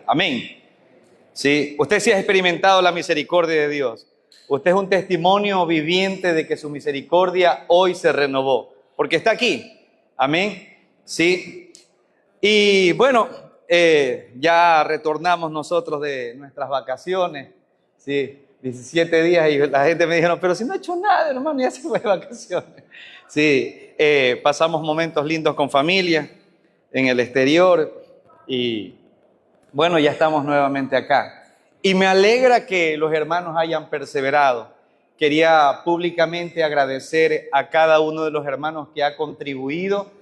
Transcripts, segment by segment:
Amén. Sí, usted sí ha experimentado la misericordia de Dios. Usted es un testimonio viviente de que su misericordia hoy se renovó, porque está aquí. Amén. Sí. Y bueno, ya retornamos nosotros de nuestras vacaciones. Sí, 17 días y la gente me dijeron, pero si no he hecho nada, hermano, ya se fue de vacaciones. Sí, pasamos momentos lindos con familia en el exterior y bueno, ya estamos nuevamente acá. Y me alegra que los hermanos hayan perseverado. Quería públicamente agradecer a cada uno de los hermanos que ha contribuido.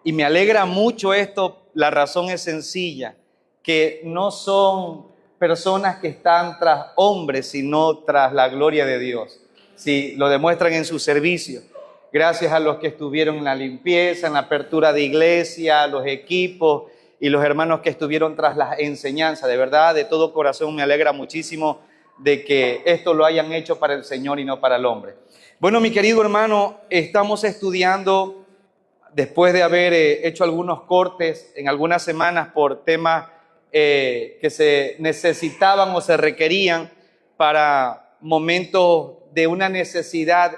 Y me alegra mucho esto. La razón es sencilla, que no son personas que están tras hombres, sino tras la gloria de Dios. Sí, lo demuestran en su servicio. Gracias a los que estuvieron en la limpieza, en la apertura de iglesia, los equipos y los hermanos que estuvieron tras la enseñanza. De verdad, de todo corazón me alegra muchísimo de que esto lo hayan hecho para el Señor y no para el hombre. Bueno, mi querido hermano, estamos estudiando, después de haber hecho algunos cortes en algunas semanas por temas que se necesitaban o se requerían para momentos de una necesidad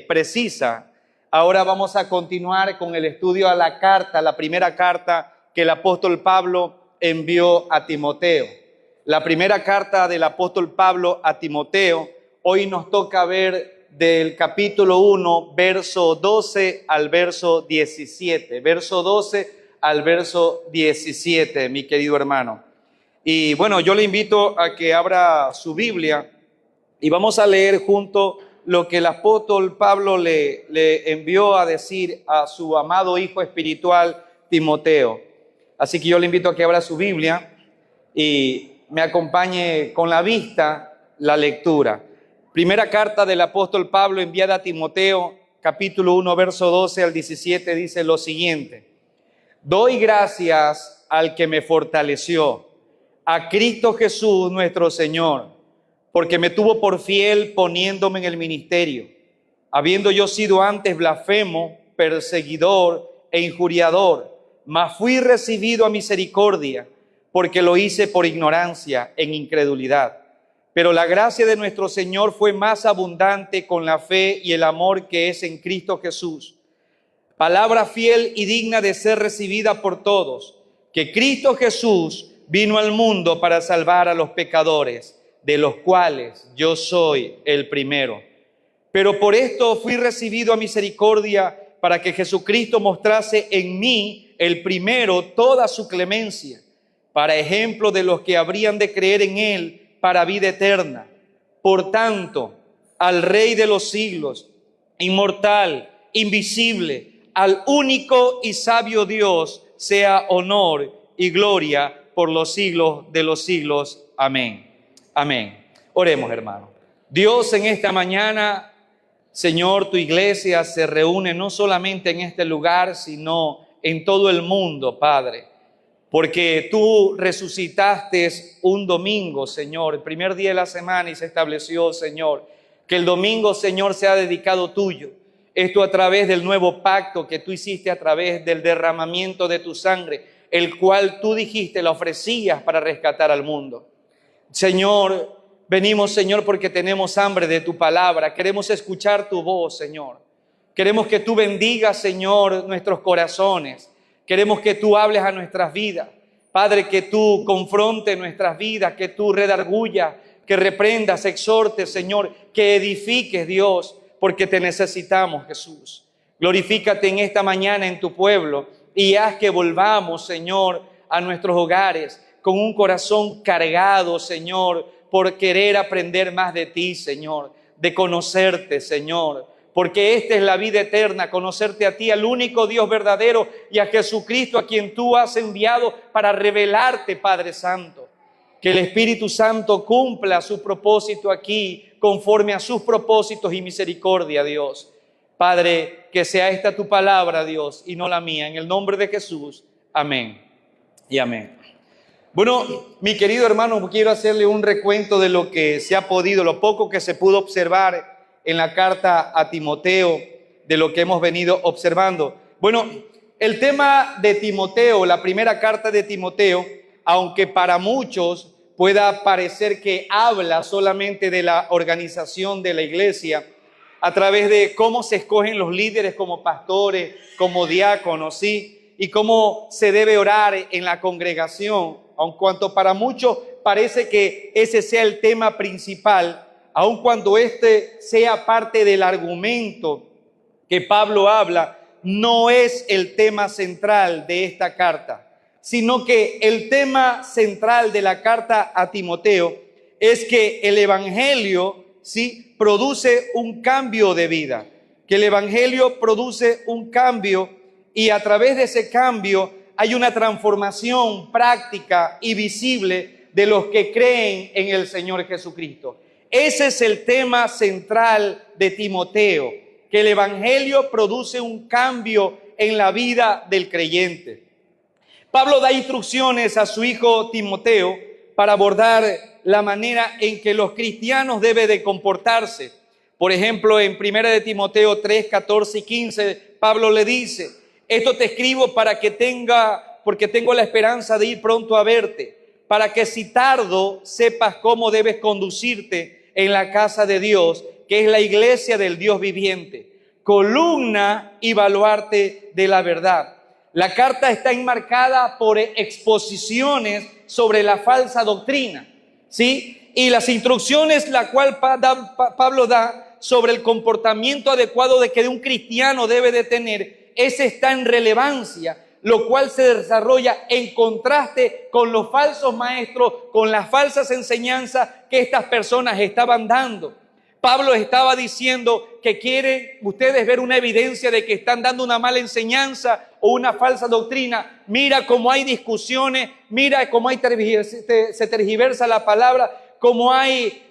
precisa. Ahora vamos a continuar con el estudio a la carta, la primera carta que el apóstol Pablo envió a Timoteo. La primera carta del apóstol Pablo a Timoteo. Hoy nos toca ver del capítulo 1, verso 12 al verso 17. Verso 12 al verso 17, mi querido hermano. Y bueno, yo le invito a que abra su Biblia y vamos a leer junto lo que el apóstol Pablo le envió a decir a su amado hijo espiritual Timoteo. Así que yo le invito a que abra su Biblia y me acompañe con la vista la lectura. Primera carta del apóstol Pablo enviada a Timoteo, capítulo 1, verso 12 al 17, dice lo siguiente: Doy gracias al que me fortaleció, a Cristo Jesús nuestro Señor, porque me tuvo por fiel poniéndome en el ministerio, habiendo yo sido antes blasfemo, perseguidor e injuriador, mas fui recibido a misericordia, porque lo hice por ignorancia, en incredulidad. Pero la gracia de nuestro Señor fue más abundante con la fe y el amor que es en Cristo Jesús. Palabra fiel y digna de ser recibida por todos, que Cristo Jesús vino al mundo para salvar a los pecadores, de los cuales yo soy el primero. Pero por esto fui recibido a misericordia, para que Jesucristo mostrase en mí el primero toda su clemencia, para ejemplo de los que habrían de creer en él para vida eterna. Por tanto, al Rey de los siglos, inmortal, invisible, al único y sabio Dios, sea honor y gloria por los siglos de los siglos. Amén. Amén. Oremos, hermano. Dios, en esta mañana, Señor, tu iglesia se reúne no solamente en este lugar, sino en todo el mundo, Padre, porque tú resucitaste un domingo, Señor, el primer día de la semana, y se estableció, Señor, que el domingo, Señor, sea dedicado tuyo. Esto a través del nuevo pacto que tú hiciste a través del derramamiento de tu sangre, el cual tú dijiste la ofrecías para rescatar al mundo. Señor, venimos, Señor, porque tenemos hambre de tu palabra. Queremos escuchar tu voz, Señor. Queremos que tú bendigas, Señor, nuestros corazones. Queremos que tú hables a nuestras vidas. Padre, que tú confrontes nuestras vidas, que tú redargullas, que reprendas, exhortes, Señor, que edifiques, Dios, porque te necesitamos, Jesús. Glorifícate en esta mañana en tu pueblo y haz que volvamos, Señor, a nuestros hogares con un corazón cargado, Señor, por querer aprender más de ti, Señor, de conocerte, Señor, porque esta es la vida eterna, conocerte a ti, al único Dios verdadero, y a Jesucristo, a quien tú has enviado para revelarte, Padre Santo. Que el Espíritu Santo cumpla su propósito aquí, conforme a sus propósitos y misericordia, Dios. Padre, que sea esta tu palabra, Dios, y no la mía, en el nombre de Jesús. Amén y amén. Bueno, mi querido hermano, quiero hacerle un recuento de lo que se ha podido, lo poco que se pudo observar en la carta a Timoteo, de lo que hemos venido observando. Bueno, el tema de Timoteo, la primera carta de Timoteo, aunque para muchos pueda parecer que habla solamente de la organización de la iglesia, a través de cómo se escogen los líderes como pastores, como diáconos, ¿sí? Y cómo se debe orar en la congregación, aun cuanto para muchos parece que ese sea el tema principal, aun cuando este sea parte del argumento que Pablo habla, no es el tema central de esta carta, sino que el tema central de la carta a Timoteo es que el evangelio, ¿sí?, produce un cambio de vida, que el evangelio produce un cambio y a través de ese cambio hay una transformación práctica y visible de los que creen en el Señor Jesucristo. Ese es el tema central de Timoteo, que el evangelio produce un cambio en la vida del creyente. Pablo da instrucciones a su hijo Timoteo para abordar la manera en que los cristianos deben de comportarse. Por ejemplo, en 1 de Timoteo 3, 14 y 15, Pablo le dice: esto te escribo porque tengo la esperanza de ir pronto a verte, para que si tardo sepas cómo debes conducirte en la casa de Dios, que es la iglesia del Dios viviente, columna y baluarte de la verdad. La carta está enmarcada por exposiciones sobre la falsa doctrina, ¿sí? Y las instrucciones la cual Pablo da sobre el comportamiento adecuado de que un cristiano debe de tener, ese está en relevancia, lo cual se desarrolla en contraste con los falsos maestros, con las falsas enseñanzas que estas personas estaban dando. Pablo estaba diciendo que quieren ustedes ver una evidencia de que están dando una mala enseñanza o una falsa doctrina. Mira cómo hay discusiones, mira cómo se tergiversa la palabra, cómo hay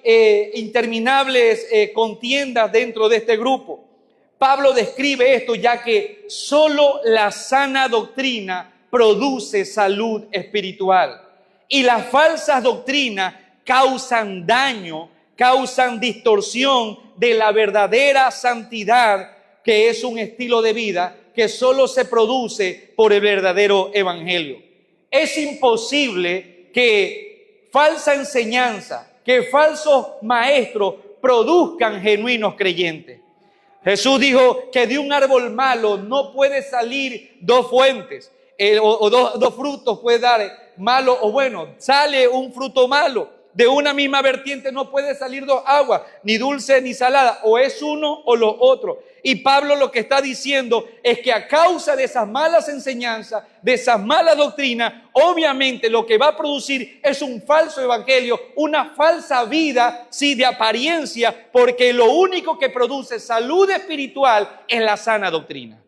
interminables contiendas dentro de este grupo. Pablo describe esto ya que solo la sana doctrina produce salud espiritual y las falsas doctrinas causan daño, causan distorsión de la verdadera santidad, que es un estilo de vida que solo se produce por el verdadero evangelio. Es imposible que falsa enseñanza, que falsos maestros produzcan genuinos creyentes. Jesús dijo que de un árbol malo no puede salir dos fuentes, dos frutos puede dar, malo o bueno, sale un fruto malo. De una misma vertiente no puede salir dos aguas, ni dulce ni salada, o es uno o lo otro. Y Pablo lo que está diciendo es que a causa de esas malas enseñanzas, de esas malas doctrinas, obviamente lo que va a producir es un falso evangelio, una falsa vida, sí, de apariencia, porque lo único que produce salud espiritual es la sana doctrina.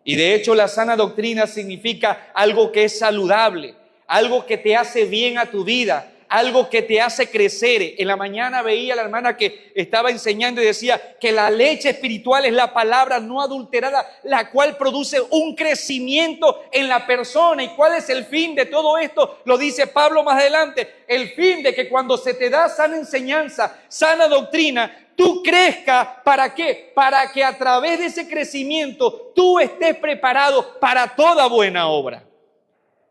Y de hecho la sana doctrina significa algo que es saludable, algo que te hace bien a tu vida, algo que te hace crecer. En la mañana veía a la hermana que estaba enseñando y decía que la leche espiritual es la palabra no adulterada, la cual produce un crecimiento en la persona. ¿Y cuál es el fin de todo esto? Lo dice Pablo más adelante. El fin de que cuando se te da sana enseñanza, sana doctrina, tú crezcas. ¿Para qué? Para que a través de ese crecimiento tú estés preparado para toda buena obra,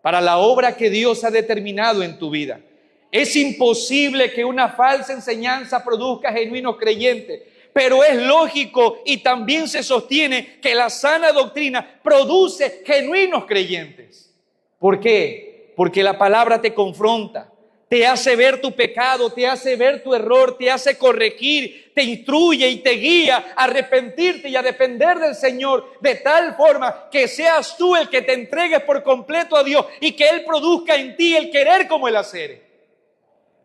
para la obra que Dios ha determinado en tu vida. Es imposible que una falsa enseñanza produzca genuinos creyentes, pero es lógico y también se sostiene que la sana doctrina produce genuinos creyentes. ¿Por qué? Porque la palabra te confronta, te hace ver tu pecado, te hace ver tu error, te hace corregir, te instruye y te guía a arrepentirte y a depender del Señor de tal forma que seas tú el que te entregues por completo a Dios y que Él produzca en ti el querer como el hacer.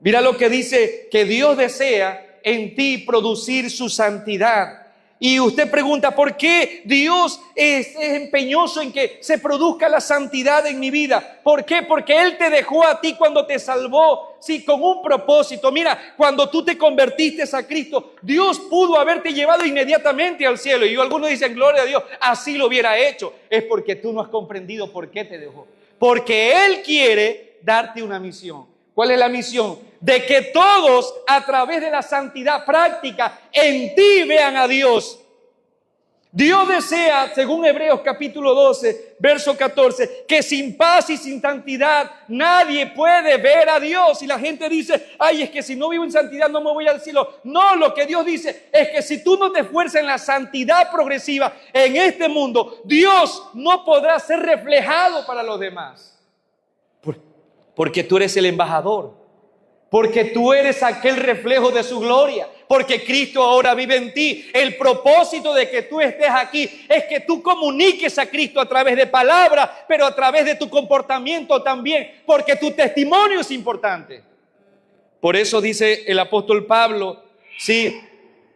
Mira lo que dice, que Dios desea en ti producir su santidad. Y usted pregunta, ¿por qué Dios es empeñoso en que se produzca la santidad en mi vida? ¿Por qué? Porque Él te dejó a ti cuando te salvó, sí, con un propósito. Mira, cuando tú te convertiste a Cristo, Dios pudo haberte llevado inmediatamente al cielo. Y algunos dicen, gloria a Dios, así lo hubiera hecho. Es porque tú no has comprendido por qué te dejó. Porque Él quiere darte una misión. ¿Cuál es la misión? De que todos a través de la santidad práctica en ti vean a Dios. Dios desea, según Hebreos capítulo 12, verso 14, que sin paz y sin santidad nadie puede ver a Dios. Y la gente dice, ay, es que si no vivo en santidad no me voy al cielo. No, lo que Dios dice es que si tú no te esfuerzas en la santidad progresiva en este mundo, Dios no podrá ser reflejado para los demás. Porque tú eres el embajador. Porque tú eres aquel reflejo de su gloria. Porque Cristo ahora vive en ti. El propósito de que tú estés aquí es que tú comuniques a Cristo a través de palabras, pero a través de tu comportamiento también. Porque tu testimonio es importante. Por eso dice el apóstol Pablo, sí,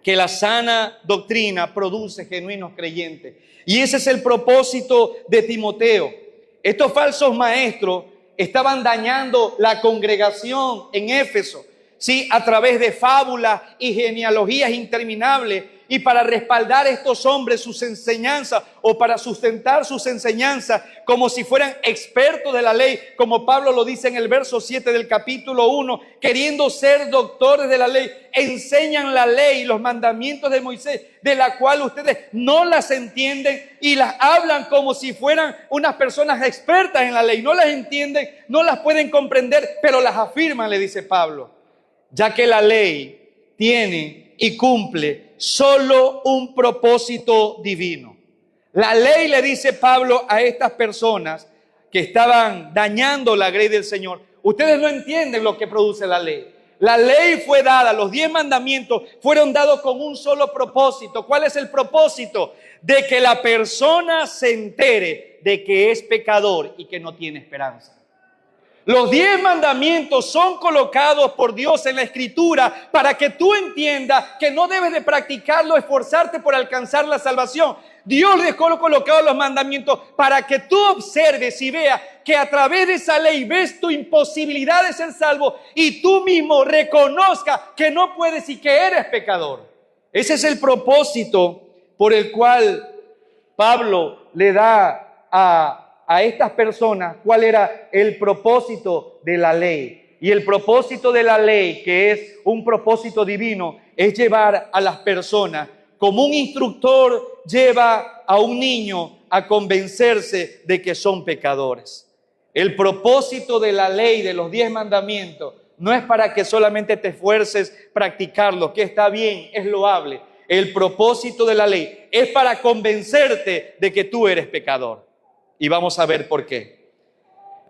que la sana doctrina produce genuinos creyentes. Y ese es el propósito de Timoteo. Estos falsos maestros estaban dañando la congregación en Éfeso, ¿sí? A través de fábulas y genealogías interminables. Y para respaldar a estos hombres sus enseñanzas o para sustentar sus enseñanzas como si fueran expertos de la ley, como Pablo lo dice en el verso 7 del capítulo 1, queriendo ser doctores de la ley, enseñan la ley, los mandamientos de Moisés, de la cual ustedes no las entienden y las hablan como si fueran unas personas expertas en la ley. No las entienden, no las pueden comprender, pero las afirman, le dice Pablo, ya que la ley tiene y cumple solo un propósito divino. La ley, le dice Pablo a estas personas que estaban dañando la ley del Señor, ustedes no entienden lo que produce la ley. La ley fue dada, los 10 mandamientos fueron dados con un solo propósito. ¿Cuál es el propósito? De que la persona se entere de que es pecador y que no tiene esperanza. Los 10 mandamientos son colocados por Dios en la Escritura para que tú entiendas que no debes de practicarlo, esforzarte por alcanzar la salvación. Dios dejó colocados los mandamientos para que tú observes y veas que a través de esa ley ves tu imposibilidad de ser salvo y tú mismo reconozcas que no puedes y que eres pecador. Ese es el propósito por el cual Pablo le da a estas personas cuál era el propósito de la ley. Y el propósito de la ley, que es un propósito divino, es llevar a las personas, como un instructor lleva a un niño a convencerse de que son pecadores. El propósito de la ley, de los 10 mandamientos, no es para que solamente te esfuerces practicarlo, que está bien, es loable. El propósito de la ley es para convencerte de que tú eres pecador. Y vamos a ver por qué.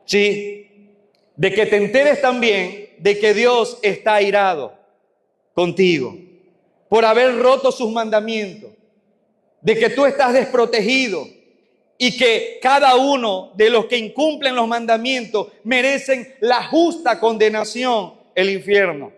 Sí, de que te enteres también de que Dios está airado contigo por haber roto sus mandamientos, de que tú estás desprotegido y que cada uno de los que incumplen los mandamientos merecen la justa condenación, el infierno.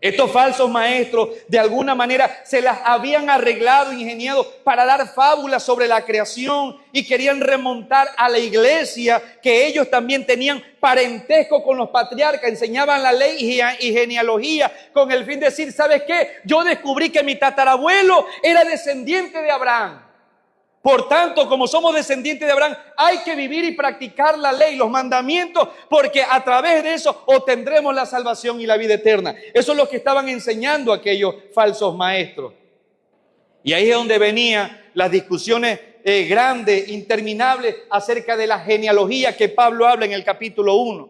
Estos falsos maestros de alguna manera se las habían arreglado, ingeniado para dar fábulas sobre la creación y querían remontar a la iglesia, que ellos también tenían parentesco con los patriarcas, enseñaban la ley y genealogía con el fin de decir, ¿sabes qué? Yo descubrí que mi tatarabuelo era descendiente de Abraham. Por tanto, como somos descendientes de Abraham, hay que vivir y practicar la ley, los mandamientos, porque a través de eso obtendremos la salvación y la vida eterna. Eso es lo que estaban enseñando aquellos falsos maestros. Y ahí es donde venían las discusiones grandes, interminables, acerca de la genealogía que Pablo habla en el capítulo 1.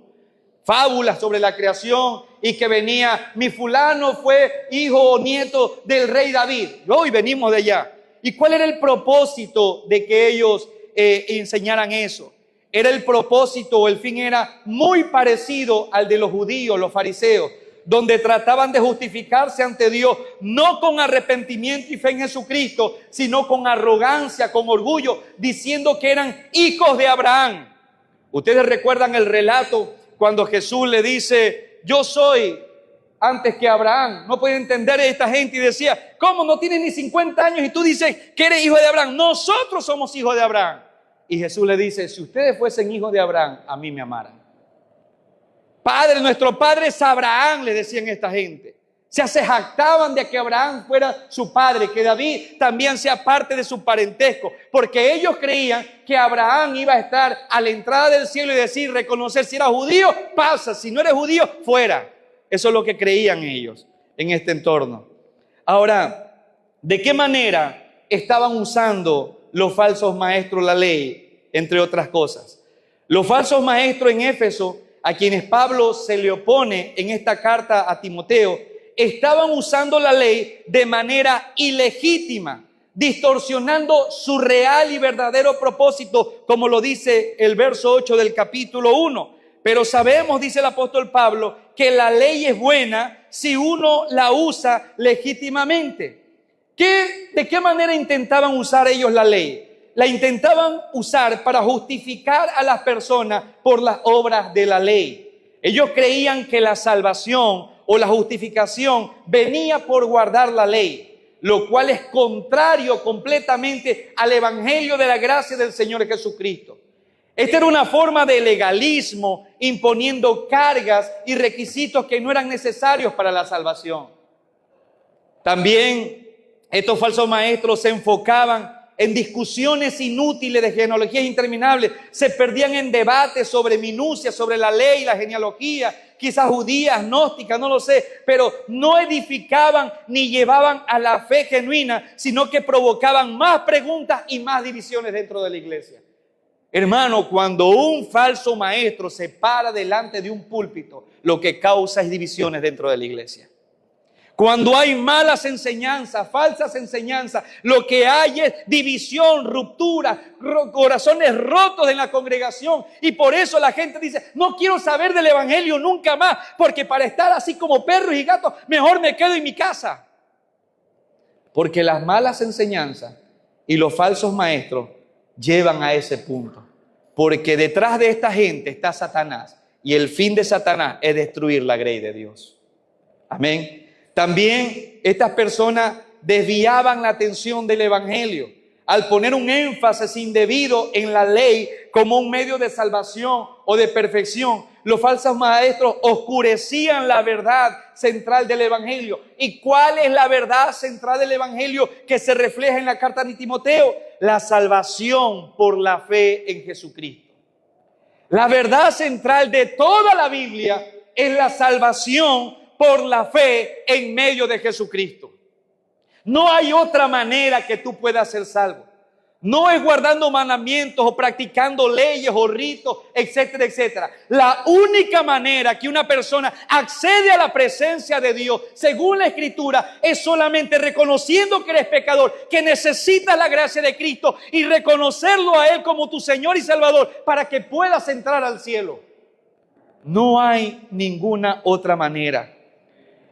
Fábulas sobre la creación y que venía, mi fulano fue hijo o nieto del rey David. Hoy venimos de allá. ¿Y cuál era el propósito de que ellos enseñaran eso? Era el propósito o el fin era muy parecido al de los judíos, los fariseos, donde trataban de justificarse ante Dios, no con arrepentimiento y fe en Jesucristo, sino con arrogancia, con orgullo, diciendo que eran hijos de Abraham. Ustedes recuerdan el relato cuando Jesús le dice, yo soy antes que Abraham. No puede entender a esta gente y decía, ¿cómo no tienes ni 50 años y tú dices que eres hijo de Abraham? Nosotros somos hijos de Abraham. Y Jesús le dice, si ustedes fuesen hijos de Abraham, a mí me amaran. Padre, nuestro padre es Abraham, le decían esta gente. Se jactaban de que Abraham fuera su padre, que David también sea parte de su parentesco, porque ellos creían que Abraham iba a estar a la entrada del cielo y decir, reconocer si era judío, pasa, si no eres judío, fuera. Eso es lo que creían ellos en este entorno. Ahora, ¿de qué manera estaban usando los falsos maestros la ley, entre otras cosas? Los falsos maestros en Éfeso, a quienes Pablo se le opone en esta carta a Timoteo, estaban usando la ley de manera ilegítima, distorsionando su real y verdadero propósito, como lo dice el verso 8 del capítulo 1. Pero sabemos, dice el apóstol Pablo, que la ley es buena si uno la usa legítimamente. ¿De qué manera intentaban usar ellos la ley? La intentaban usar para justificar a las personas por las obras de la ley. Ellos creían que la salvación o la justificación venía por guardar la ley, lo cual es contrario completamente al evangelio de la gracia del Señor Jesucristo. Esta era una forma de legalismo, imponiendo cargas y requisitos que no eran necesarios para la salvación. También estos falsos maestros se enfocaban en discusiones inútiles de genealogías interminables, se perdían en debates sobre minucias, sobre la ley, la genealogía, quizás judías, gnósticas, no lo sé, pero no edificaban ni llevaban a la fe genuina, sino que provocaban más preguntas y más divisiones dentro de la iglesia. Hermano, cuando un falso maestro se para delante de un púlpito, lo que causa es divisiones dentro de la iglesia. Cuando hay malas enseñanzas, falsas enseñanzas, lo que hay es división, ruptura, corazones rotos en la congregación. Y por eso la gente dice, no quiero saber del evangelio nunca más, porque para estar así como perros y gatos, mejor me quedo en mi casa. Porque las malas enseñanzas y los falsos maestros llevan a ese punto. Porque detrás de esta gente está Satanás. Y el fin de Satanás es destruir la grey de Dios. Amén. También estas personas desviaban la atención del evangelio al poner un énfasis indebido en la ley como un medio de salvación o de perfección. Los falsos maestros oscurecían la verdad central del evangelio. ¿Y cuál es la verdad central del evangelio que se refleja en la carta de Timoteo? La salvación por la fe en Jesucristo. La verdad central de toda la Biblia es la salvación por la fe en medio de Jesucristo. No hay otra manera que tú puedas ser salvo. No es guardando mandamientos o practicando leyes o ritos, etcétera, etcétera. La única manera que una persona accede a la presencia de Dios, según la Escritura, es solamente reconociendo que eres pecador, que necesitas la gracia de Cristo y reconocerlo a Él como tu Señor y Salvador para que puedas entrar al cielo. No hay ninguna otra manera.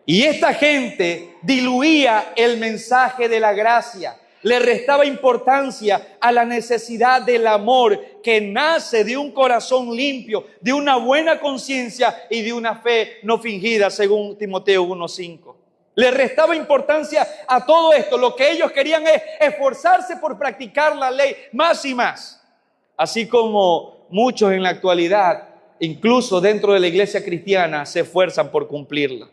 Y esta gente diluía el mensaje de la gracia, le restaba importancia a la necesidad del amor que nace de un corazón limpio, de una buena conciencia y de una fe no fingida, según Timoteo 1:5. Le restaba importancia a todo esto. Lo que ellos querían es esforzarse por practicar la ley más y más. Así como muchos en la actualidad, incluso dentro de la iglesia cristiana, se esfuerzan por cumplirla.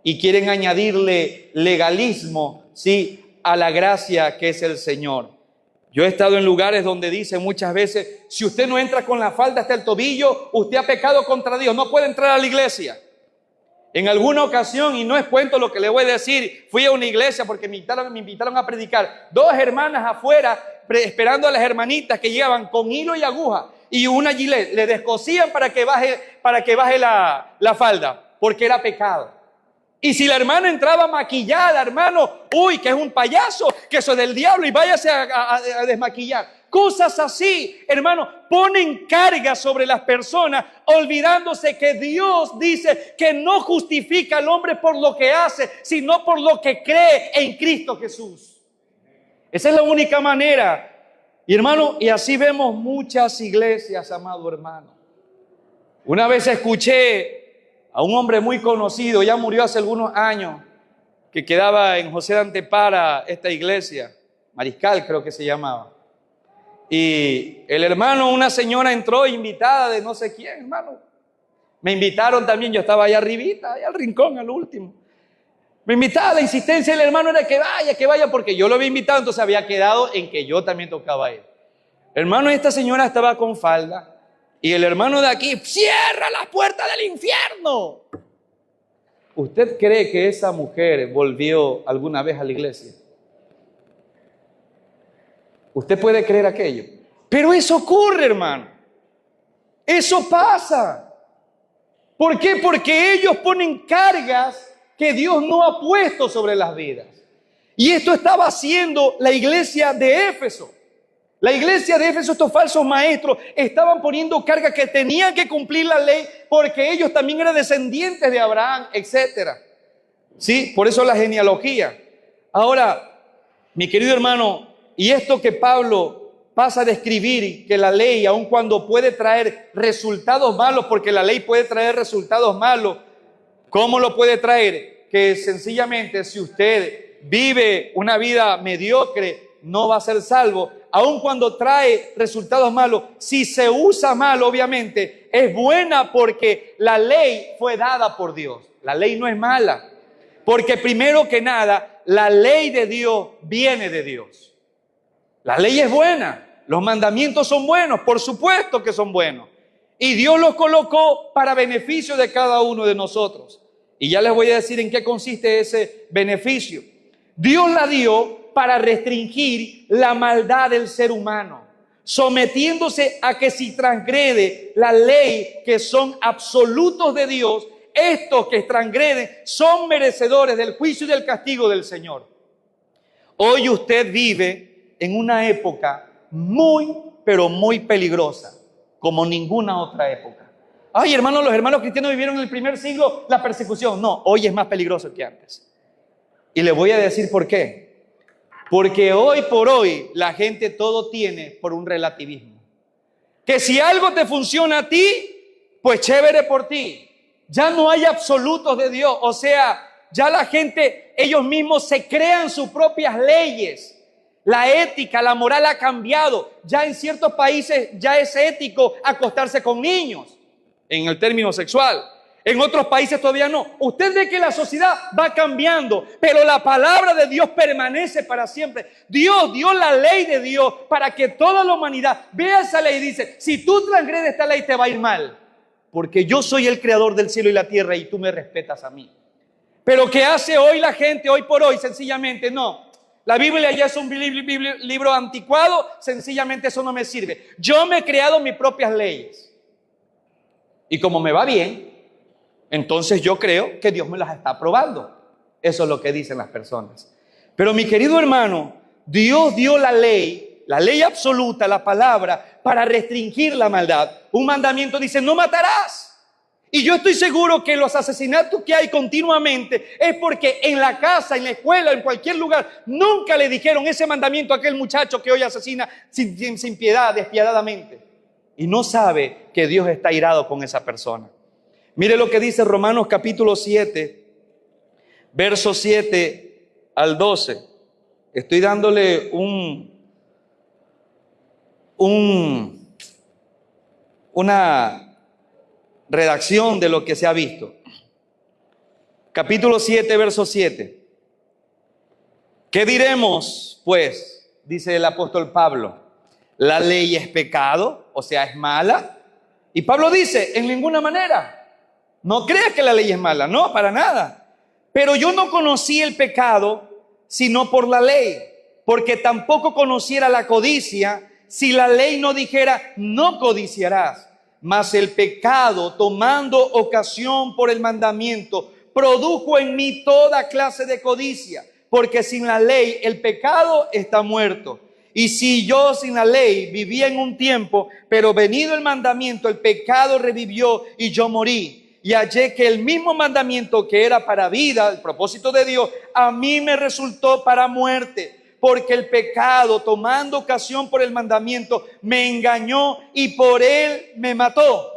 Y quieren añadirle legalismo, sí, a la gracia que es el Señor. Yo he estado en lugares donde dicen muchas veces, si usted no entra con la falda hasta el tobillo, usted ha pecado contra Dios, no puede entrar a la iglesia. En alguna ocasión, y no es cuento lo que le voy a decir, fui a una iglesia porque me invitaron a predicar. 2 hermanas afuera esperando a las hermanitas que llegaban con hilo y aguja y una gilet. Le descosían para que baje la falda, porque era pecado. Y si la hermana entraba maquillada, hermano, uy, que es un payaso, que eso es del diablo y váyase a desmaquillar. Cosas así, hermano, ponen carga sobre las personas, olvidándose que Dios dice que no justifica al hombre por lo que hace, sino por lo que cree en Cristo Jesús. Esa es la única manera. Y hermano, y así vemos muchas iglesias, amado hermano. Una vez escuché a un hombre muy conocido, ya murió hace algunos años, que quedaba en José de Antepara, esta iglesia, Mariscal creo que se llamaba. Y el hermano, una señora entró invitada de no sé quién, hermano. Me invitaron también, yo estaba allá arribita, allá al rincón, al último. Me invitaba, la insistencia del hermano era que vaya, porque yo lo había invitado, entonces había quedado en que yo también tocaba a él. Hermano, esta señora estaba con falda. Y el hermano de aquí, cierra la puerta del infierno. ¿Usted cree que esa mujer volvió alguna vez a la iglesia? Usted puede creer aquello. Pero eso ocurre, hermano. Eso pasa. ¿Por qué? Porque ellos ponen cargas que Dios no ha puesto sobre las vidas. Y esto estaba haciendo la iglesia de Éfeso. La iglesia de Éfeso, estos falsos maestros, estaban poniendo cargas que tenían que cumplir la ley porque ellos también eran descendientes de Abraham, etc. ¿Sí? Por eso la genealogía. Ahora, mi querido hermano, y esto que Pablo pasa a describir, que la ley, aun cuando puede traer resultados malos, porque la ley puede traer resultados malos, ¿cómo lo puede traer? Que sencillamente si usted vive una vida mediocre, no va a ser salvo. Aun cuando trae resultados malos, si se usa mal, obviamente, es buena porque la ley fue dada por Dios. La ley no es mala, porque primero que nada, la ley de Dios viene de Dios. La ley es buena, los mandamientos son buenos, por supuesto que son buenos. Y Dios los colocó para beneficio de cada uno de nosotros. Y ya les voy a decir en qué consiste ese beneficio. Dios la dio para restringir la maldad del ser humano, sometiéndose a que si transgrede la ley, que son absolutos de Dios, estos que transgreden son merecedores del juicio y del castigo del Señor. Hoy usted vive en una época muy, pero muy peligrosa, como ninguna otra época. Ay, hermanos, los hermanos cristianos vivieron en el primer siglo la persecución. No, hoy es más peligroso que antes. Y le voy a decir por qué. Porque hoy por hoy la gente todo tiene por un relativismo. Que si algo te funciona a ti, pues chévere por ti. Ya no hay absolutos de Dios. O sea, ya la gente, ellos mismos se crean sus propias leyes. La ética, la moral ha cambiado. Ya en ciertos países ya es ético acostarse con niños, en el término sexual. En otros países todavía no. Usted ve que la sociedad va cambiando, pero la palabra de Dios permanece para siempre. Dios dio la ley de Dios para que toda la humanidad vea esa ley y dice, si tú transgredes esta ley te va a ir mal, porque yo soy el creador del cielo y la tierra y tú me respetas a mí. Pero ¿qué hace hoy la gente, hoy por hoy? Sencillamente no. La Biblia ya es un libro anticuado, sencillamente eso no me sirve. Yo me he creado mis propias leyes. Y como me va bien, entonces yo creo que Dios me las está aprobando. Eso es lo que dicen las personas. Pero mi querido hermano, Dios dio la ley absoluta, la palabra, para restringir la maldad. Un mandamiento dice, no matarás. Y yo estoy seguro que los asesinatos que hay continuamente es porque en la casa, en la escuela, en cualquier lugar, nunca le dijeron ese mandamiento a aquel muchacho que hoy asesina sin piedad, despiadadamente. Y no sabe que Dios está irado con esa persona. Mire lo que dice Romanos capítulo 7, versos 7 al 12. Estoy dándole una redacción de lo que se ha visto. Capítulo 7, verso 7. ¿Qué diremos, pues? Dice el apóstol Pablo. ¿La ley es pecado? O sea, ¿es mala? Y Pablo dice, en ninguna manera. No creas que la ley es mala, no, para nada. Pero yo no conocí el pecado sino por la ley, porque tampoco conociera la codicia si la ley no dijera, no codiciarás. Mas el pecado, tomando ocasión por el mandamiento, produjo en mí toda clase de codicia, porque sin la ley el pecado está muerto. Y si yo sin la ley vivía en un tiempo, pero venido el mandamiento, el pecado revivió y yo morí. Y hallé que el mismo mandamiento que era para vida, el propósito de Dios, a mí me resultó para muerte. Porque el pecado, tomando ocasión por el mandamiento, me engañó y por él me mató.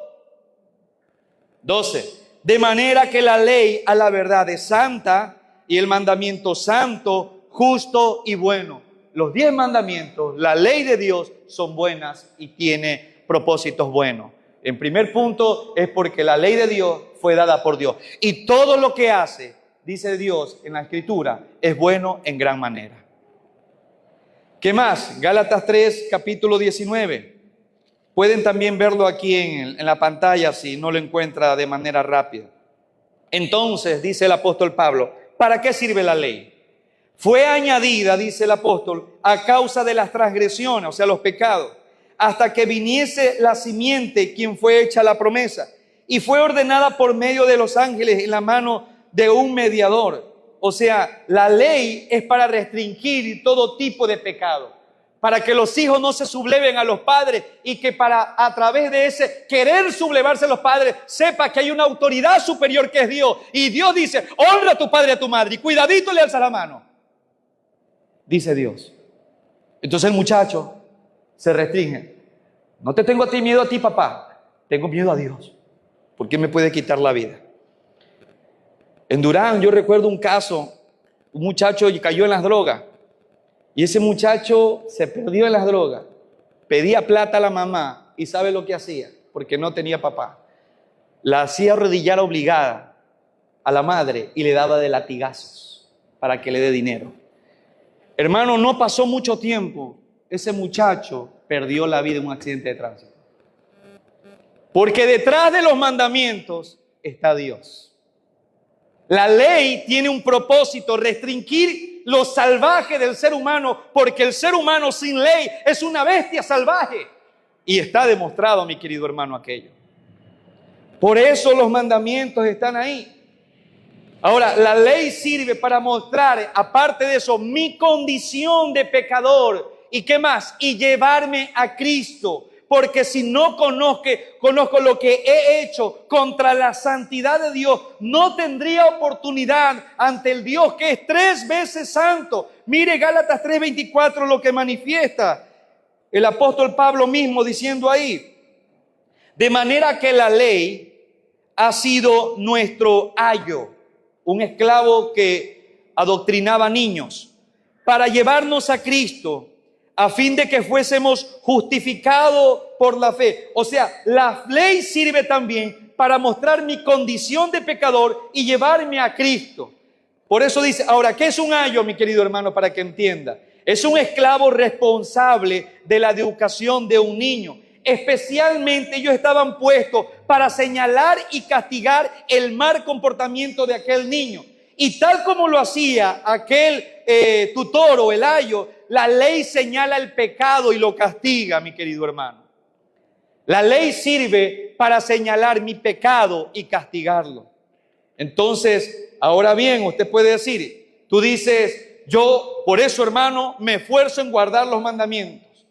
12. De manera que la ley a la verdad es santa y el mandamiento santo, justo y bueno. Los 10 mandamientos, la ley de Dios, son buenas y tiene propósitos buenos. En primer punto es porque la ley de Dios fue dada por Dios. Y todo lo que hace, dice Dios en la Escritura, es bueno en gran manera. ¿Qué más? Gálatas 3, capítulo 19. Pueden también verlo aquí en la pantalla si no lo encuentra de manera rápida. Entonces, dice el apóstol Pablo, ¿para qué sirve la ley? fue añadida, dice el apóstol, a causa de las transgresiones, o sea, los pecados, hasta que viniese la simiente, quien fue hecha la promesa, y fue ordenada por medio de los ángeles en la mano de un mediador. O sea, la ley es para restringir todo tipo de pecado, para que los hijos no se subleven a los padres y que a través de ese querer sublevarse a los padres, sepa que hay una autoridad superior que es Dios. Y Dios dice, honra a tu padre y a tu madre, y cuidadito le alza la mano, dice Dios. Entonces el muchacho se restringe. No te tengo a ti miedo a ti, papá, tengo miedo a Dios, porque me puede quitar la vida. En Durán yo recuerdo un caso, un muchacho cayó en las drogas y ese muchacho se perdió en las drogas, pedía plata a la mamá y ¿sabe lo que hacía? Porque no tenía papá. La hacía arrodillar obligada a la madre y le daba de latigazos para que le dé dinero. Hermano, no pasó mucho tiempo, ese muchacho perdió la vida en un accidente de tránsito. Porque detrás de los mandamientos está Dios. La ley tiene un propósito, restringir lo salvaje del ser humano, porque el ser humano sin ley es una bestia salvaje. Y está demostrado, mi querido hermano, aquello. Por eso los mandamientos están ahí. Ahora, la ley sirve para mostrar, aparte de eso, mi condición de pecador. ¿Y qué más? Y llevarme a Cristo. Porque si no conozco lo que he hecho contra la santidad de Dios, no tendría oportunidad ante el Dios que es 3 veces santo. Mire Gálatas 3:24 lo que manifiesta el apóstol Pablo mismo diciendo ahí. De manera que la ley ha sido nuestro ayo, un esclavo que adoctrinaba niños, para llevarnos a Cristo, a fin de que fuésemos justificados por la fe. O sea, la ley sirve también para mostrar mi condición de pecador y llevarme a Cristo. Por eso dice, ahora, ¿qué es un ayo, mi querido hermano, para que entienda? Es un esclavo responsable de la educación de un niño. Especialmente ellos estaban puestos para señalar y castigar el mal comportamiento de aquel niño. Y tal como lo hacía aquel tutor o el ayo, la ley señala el pecado y lo castiga, mi querido hermano. La ley sirve para señalar mi pecado y castigarlo. Entonces, ahora bien, usted puede decir, tú dices, yo por eso, hermano, me esfuerzo en guardar los mandamientos.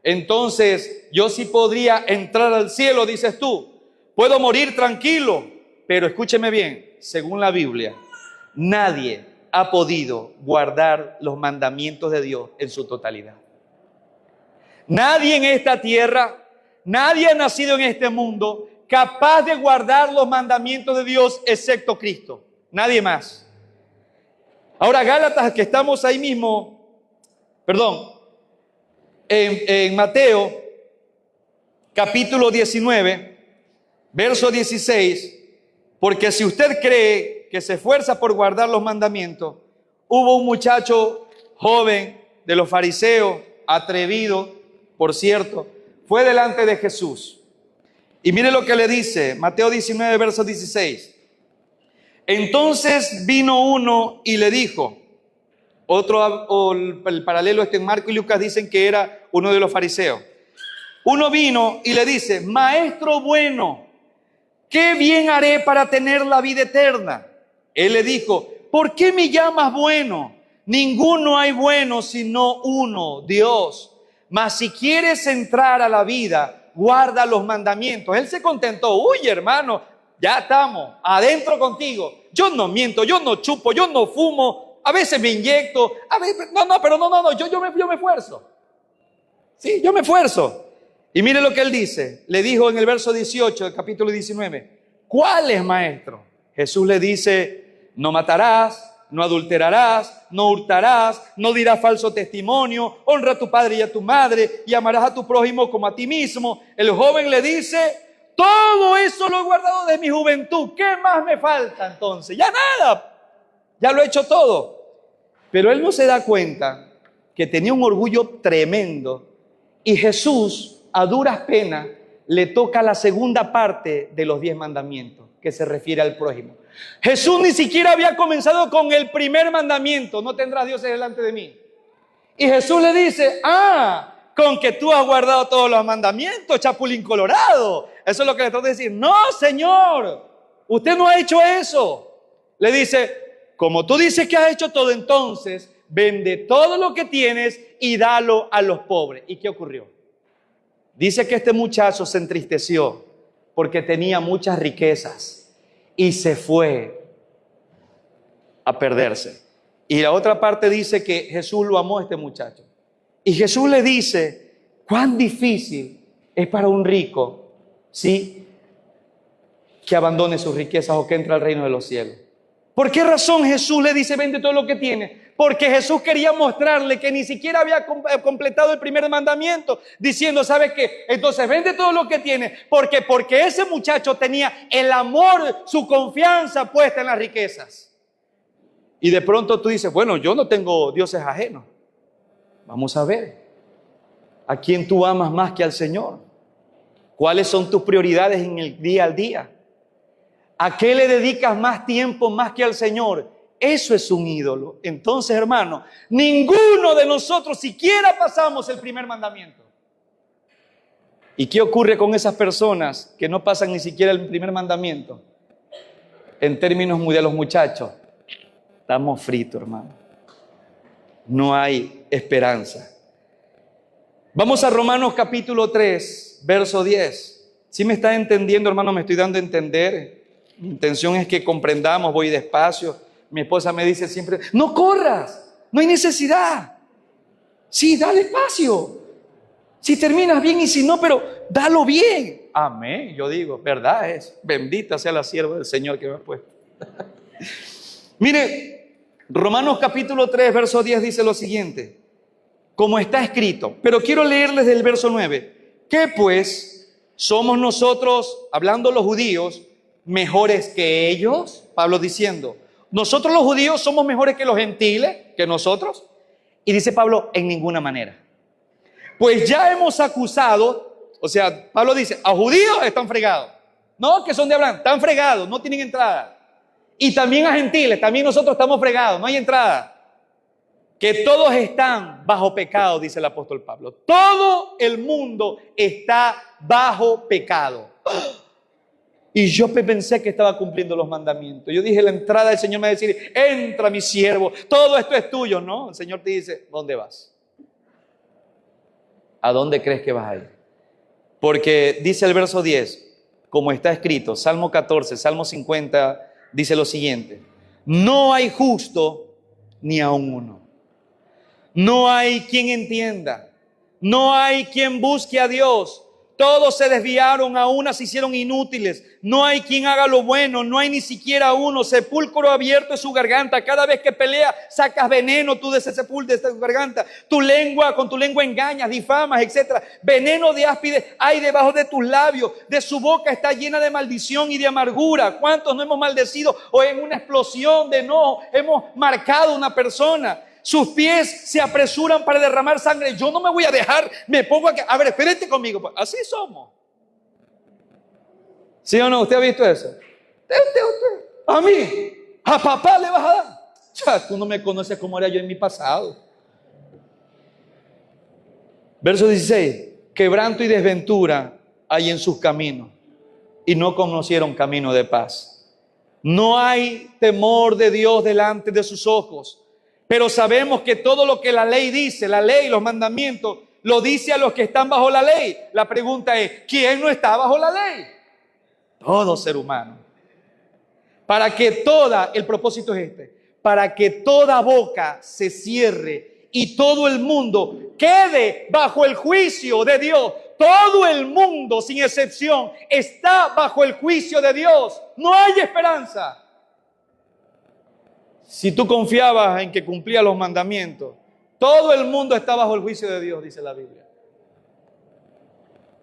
Entonces, yo sí podría entrar al cielo, dices tú. Puedo morir tranquilo, pero escúcheme bien, según la Biblia, nadie ha podido guardar los mandamientos de Dios en su totalidad. Nadie en esta tierra, nadie ha nacido en este mundo capaz de guardar los mandamientos de Dios excepto Cristo. Nadie más. Ahora, Gálatas, que estamos ahí mismo, en Mateo, capítulo 19, verso 16, porque si usted cree que se esfuerza por guardar los mandamientos, hubo un muchacho joven de los fariseos, atrevido, por cierto, fue delante de Jesús. Y mire lo que le dice, Mateo 19, verso 16. Entonces vino uno y le dijo, el paralelo en Marco y Lucas dicen que era uno de los fariseos. Uno vino y le dice, maestro bueno, ¿qué bien haré para tener la vida eterna? Él le dijo, ¿por qué me llamas bueno? Ninguno hay bueno sino uno, Dios. Mas si quieres entrar a la vida, guarda los mandamientos. Él se contentó, uy hermano, ya estamos, adentro contigo. Yo no miento, yo no chupo, yo no fumo, a veces me inyecto, a veces, yo me esfuerzo. Sí, yo me esfuerzo. Y mire lo que él dice, le dijo en el verso 18 del capítulo 19, ¿cuál es, maestro? Jesús le dice, no matarás, no adulterarás, no hurtarás, no dirás falso testimonio, honra a tu padre y a tu madre y amarás a tu prójimo como a ti mismo. El joven le dice, todo eso lo he guardado de mi juventud, ¿qué más me falta entonces? Ya nada, ya lo he hecho todo. Pero él no se da cuenta que tenía un orgullo tremendo y Jesús a duras penas le toca la segunda parte de los 10 mandamientos, que que se refiere al prójimo. Jesús ni siquiera había comenzado con el primer mandamiento: no tendrás dioses delante de mí. Y Jesús le dice: con que tú has guardado todos los mandamientos, chapulín colorado. Eso es lo que le trata de decir. No, Señor, usted no ha hecho eso. Le dice: como tú dices que has hecho todo, entonces vende todo lo que tienes y dalo a los pobres. ¿Y qué ocurrió? Dice que este muchacho se entristeció porque tenía muchas riquezas y se fue a perderse. Y la otra parte dice que Jesús lo amó a este muchacho. Y Jesús le dice: cuán difícil es para un rico, ¿sí?, que abandone sus riquezas o que entre al reino de los cielos. ¿Por qué razón Jesús le dice: vende todo lo que tiene? Porque Jesús quería mostrarle que ni siquiera había completado el primer mandamiento, diciendo: ¿sabes qué? Entonces vende todo lo que tiene. Porque ese muchacho tenía el amor, su confianza puesta en las riquezas. Y de pronto tú dices: bueno, yo no tengo dioses ajenos. Vamos a ver, ¿a quién tú amas más que al Señor? ¿Cuáles son tus prioridades en el día al día? ¿A qué le dedicas más tiempo más que al Señor? Eso es un ídolo. Entonces, hermano, ninguno de nosotros siquiera pasamos el primer mandamiento. ¿Y qué ocurre con esas personas que no pasan ni siquiera el primer mandamiento? En términos muy de los muchachos, estamos fritos, hermano. No hay esperanza. Vamos a Romanos capítulo 3, verso 10. ¿Sí me está entendiendo, hermano? Me estoy dando a entender. Mi intención es que comprendamos, voy despacio. Mi esposa me dice siempre: no corras, no hay necesidad. Sí, dale espacio. Si terminas bien y si no, pero dalo bien. Amén. Yo digo, verdad es. Bendita sea la sierva del Señor que me ha puesto. Mire, Romanos capítulo 3, verso 10 dice lo siguiente: como está escrito. Pero quiero leerles del verso 9. ¿Qué pues somos nosotros, hablando los judíos, mejores que ellos? Pablo diciendo: nosotros los judíos somos mejores que los gentiles, que nosotros. Y dice Pablo: en ninguna manera. Pues ya hemos acusado, o sea, Pablo dice: a judíos están fregados. No, que son de Abraham, están fregados, no tienen entrada. Y también a gentiles, también nosotros estamos fregados, no hay entrada. Que todos están bajo pecado, dice el apóstol Pablo. Todo el mundo está bajo pecado. Y yo pensé que estaba cumpliendo los mandamientos. Yo dije: la entrada del Señor me va a decir: entra, mi siervo, todo esto es tuyo. No, el Señor te dice: ¿dónde vas? ¿A dónde crees que vas a ir? Porque dice el verso 10, como está escrito, Salmo 14, Salmo 50, dice lo siguiente: no hay justo ni aun uno. No hay quien entienda. No hay quien busque a Dios. Todos se desviaron, a una se hicieron inútiles. No hay quien haga lo bueno, no hay ni siquiera uno. Sepulcro abierto es su garganta. Cada vez que pelea, sacas veneno tú de ese sepulcro, de tu garganta. Con tu lengua engañas, difamas, etc. Veneno de áspides hay debajo de tus labios. De su boca está llena de maldición y de amargura. ¿Cuántos no hemos maldecido o en una explosión de enojo hemos marcado a una persona? Sus pies se apresuran para derramar sangre. Yo no me voy a dejar, me pongo aquí. A ver, espérate conmigo. Así somos. ¿Sí o no? ¿Usted ha visto eso? Usted. A mí, a papá le vas a dar. Ya, tú no me conoces como era yo en mi pasado. Verso 16. Quebranto y desventura hay en sus caminos, y no conocieron camino de paz. No hay temor de Dios delante de sus ojos. Pero sabemos que todo lo que la ley dice, la ley, los mandamientos, lo dice a los que están bajo la ley. La pregunta es: ¿quién no está bajo la ley? Todo ser humano. Para que el propósito es para que toda boca se cierre y todo el mundo quede bajo el juicio de Dios. Todo el mundo, sin excepción, está bajo el juicio de Dios. No hay esperanza. Si tú confiabas en que cumplía los mandamientos, todo el mundo está bajo el juicio de Dios, dice la Biblia.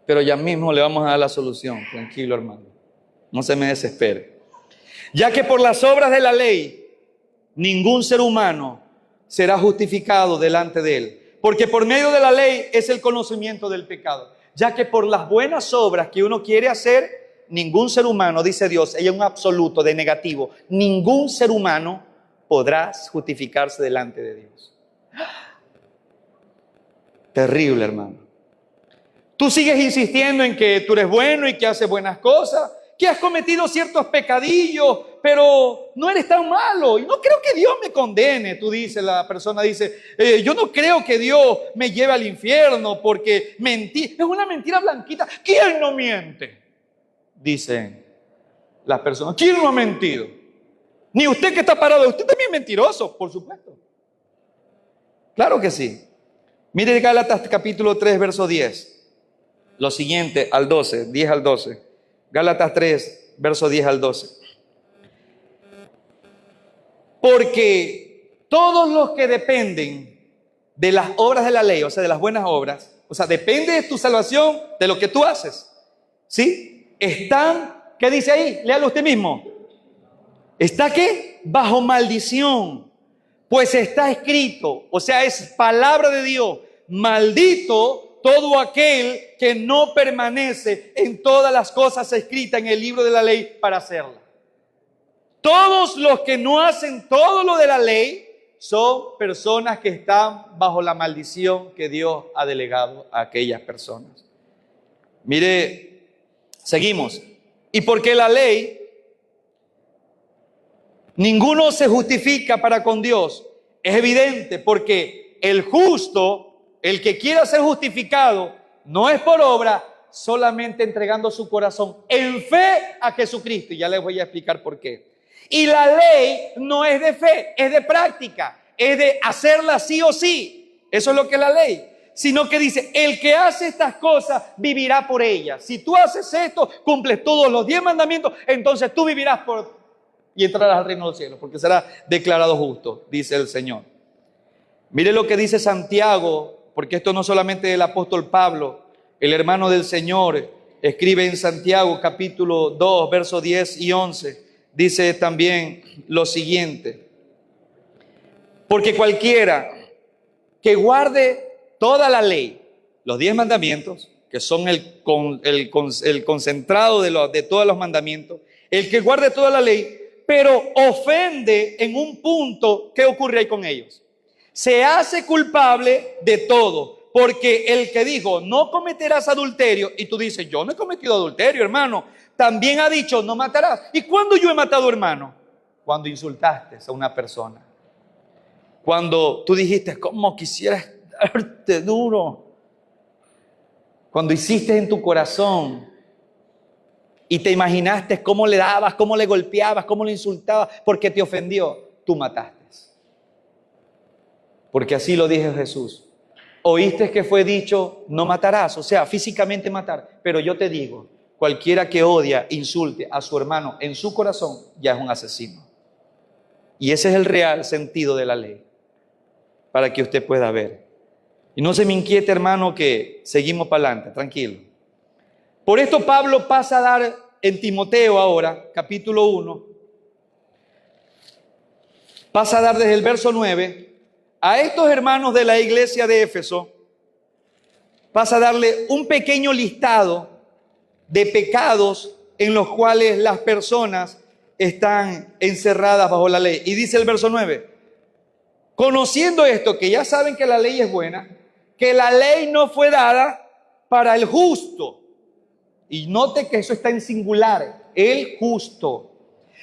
Pero ya mismo le vamos a dar la solución. Tranquilo, hermano. No se me desespere. Ya que por las obras de la ley, ningún ser humano será justificado delante de él. Porque por medio de la ley es el conocimiento del pecado. Ya que por las buenas obras que uno quiere hacer, ningún ser humano, dice Dios, hay un absoluto de negativo, ningún ser humano podrá justificarse delante de Dios. Terrible, hermano. Tú sigues insistiendo en que tú eres bueno y que haces buenas cosas, que has cometido ciertos pecadillos, pero no eres tan malo. Y no creo que Dios me condene, tú dices, la persona dice, yo no creo que Dios me lleve al infierno porque mentí. Es una mentira blanquita. ¿Quién no miente? Dicen las personas. ¿Quién no ha mentido? Ni usted que está parado, usted también es mentiroso, por supuesto. Claro que sí. Mire Gálatas capítulo 3, verso 10. Lo siguiente al 12, 10 al 12. Gálatas 3, verso 10 al 12. Porque todos los que dependen de las obras de la ley, o sea, de las buenas obras, o sea, depende de tu salvación, de lo que tú haces, ¿sí? Están, ¿qué dice ahí? Léalo usted mismo. ¿Está qué? Bajo maldición. Pues está escrito, o sea, es palabra de Dios, maldito todo aquel que no permanece en todas las cosas escritas en el libro de la ley para hacerlas. Todos los que no hacen todo lo de la ley son personas que están bajo la maldición que Dios ha delegado a aquellas personas. Mire, seguimos. Y porque la ley, ninguno se justifica para con Dios. Es evidente porque el justo, el que quiera ser justificado, no es por obra, solamente entregando su corazón en fe a Jesucristo. Y ya les voy a explicar por qué. Y la ley no es de fe, es de práctica, es de hacerla sí o sí. Eso es lo que es la ley. Sino que dice, el que hace estas cosas vivirá por ellas. Si tú haces esto, cumples todos los 10 mandamientos, entonces tú vivirás y entrarás al reino del cielo, porque será declarado justo, dice el Señor. Mire lo que dice Santiago, porque esto no solamente del apóstol Pablo, el hermano del Señor escribe en Santiago capítulo 2, versos 10 y 11. Dice también lo siguiente: porque cualquiera que guarde toda la ley, los 10 mandamientos, que son el concentrado de todos los mandamientos, el que guarde toda la ley, pero ofende en un punto, ¿qué ocurre ahí con ellos? Se hace culpable de todo, porque el que dijo, no cometerás adulterio, y tú dices, yo no he cometido adulterio, hermano, también ha dicho, no matarás. ¿Y cuándo yo he matado, hermano? Cuando insultaste a una persona. Cuando tú dijiste, ¿cómo quisieras darte duro? Cuando hiciste en tu corazón y te imaginaste cómo le dabas, cómo le golpeabas, cómo le insultabas, porque te ofendió, tú mataste. Porque así lo dijo Jesús. Oíste que fue dicho, no matarás, o sea, físicamente matar. Pero yo te digo, cualquiera que odia, insulte a su hermano en su corazón, ya es un asesino. Y ese es el real sentido de la ley, para que usted pueda ver. Y no se me inquiete, hermano, que seguimos para adelante, tranquilo. Por esto Pablo pasa a dar en Timoteo ahora, capítulo 1, pasa a dar desde el verso 9, a estos hermanos de la iglesia de Éfeso, pasa a darle un pequeño listado de pecados en los cuales las personas están encerradas bajo la ley. Y dice el verso 9, conociendo esto, que ya saben que la ley es buena, que la ley no fue dada para el justo. Y note que eso está en singular, el justo,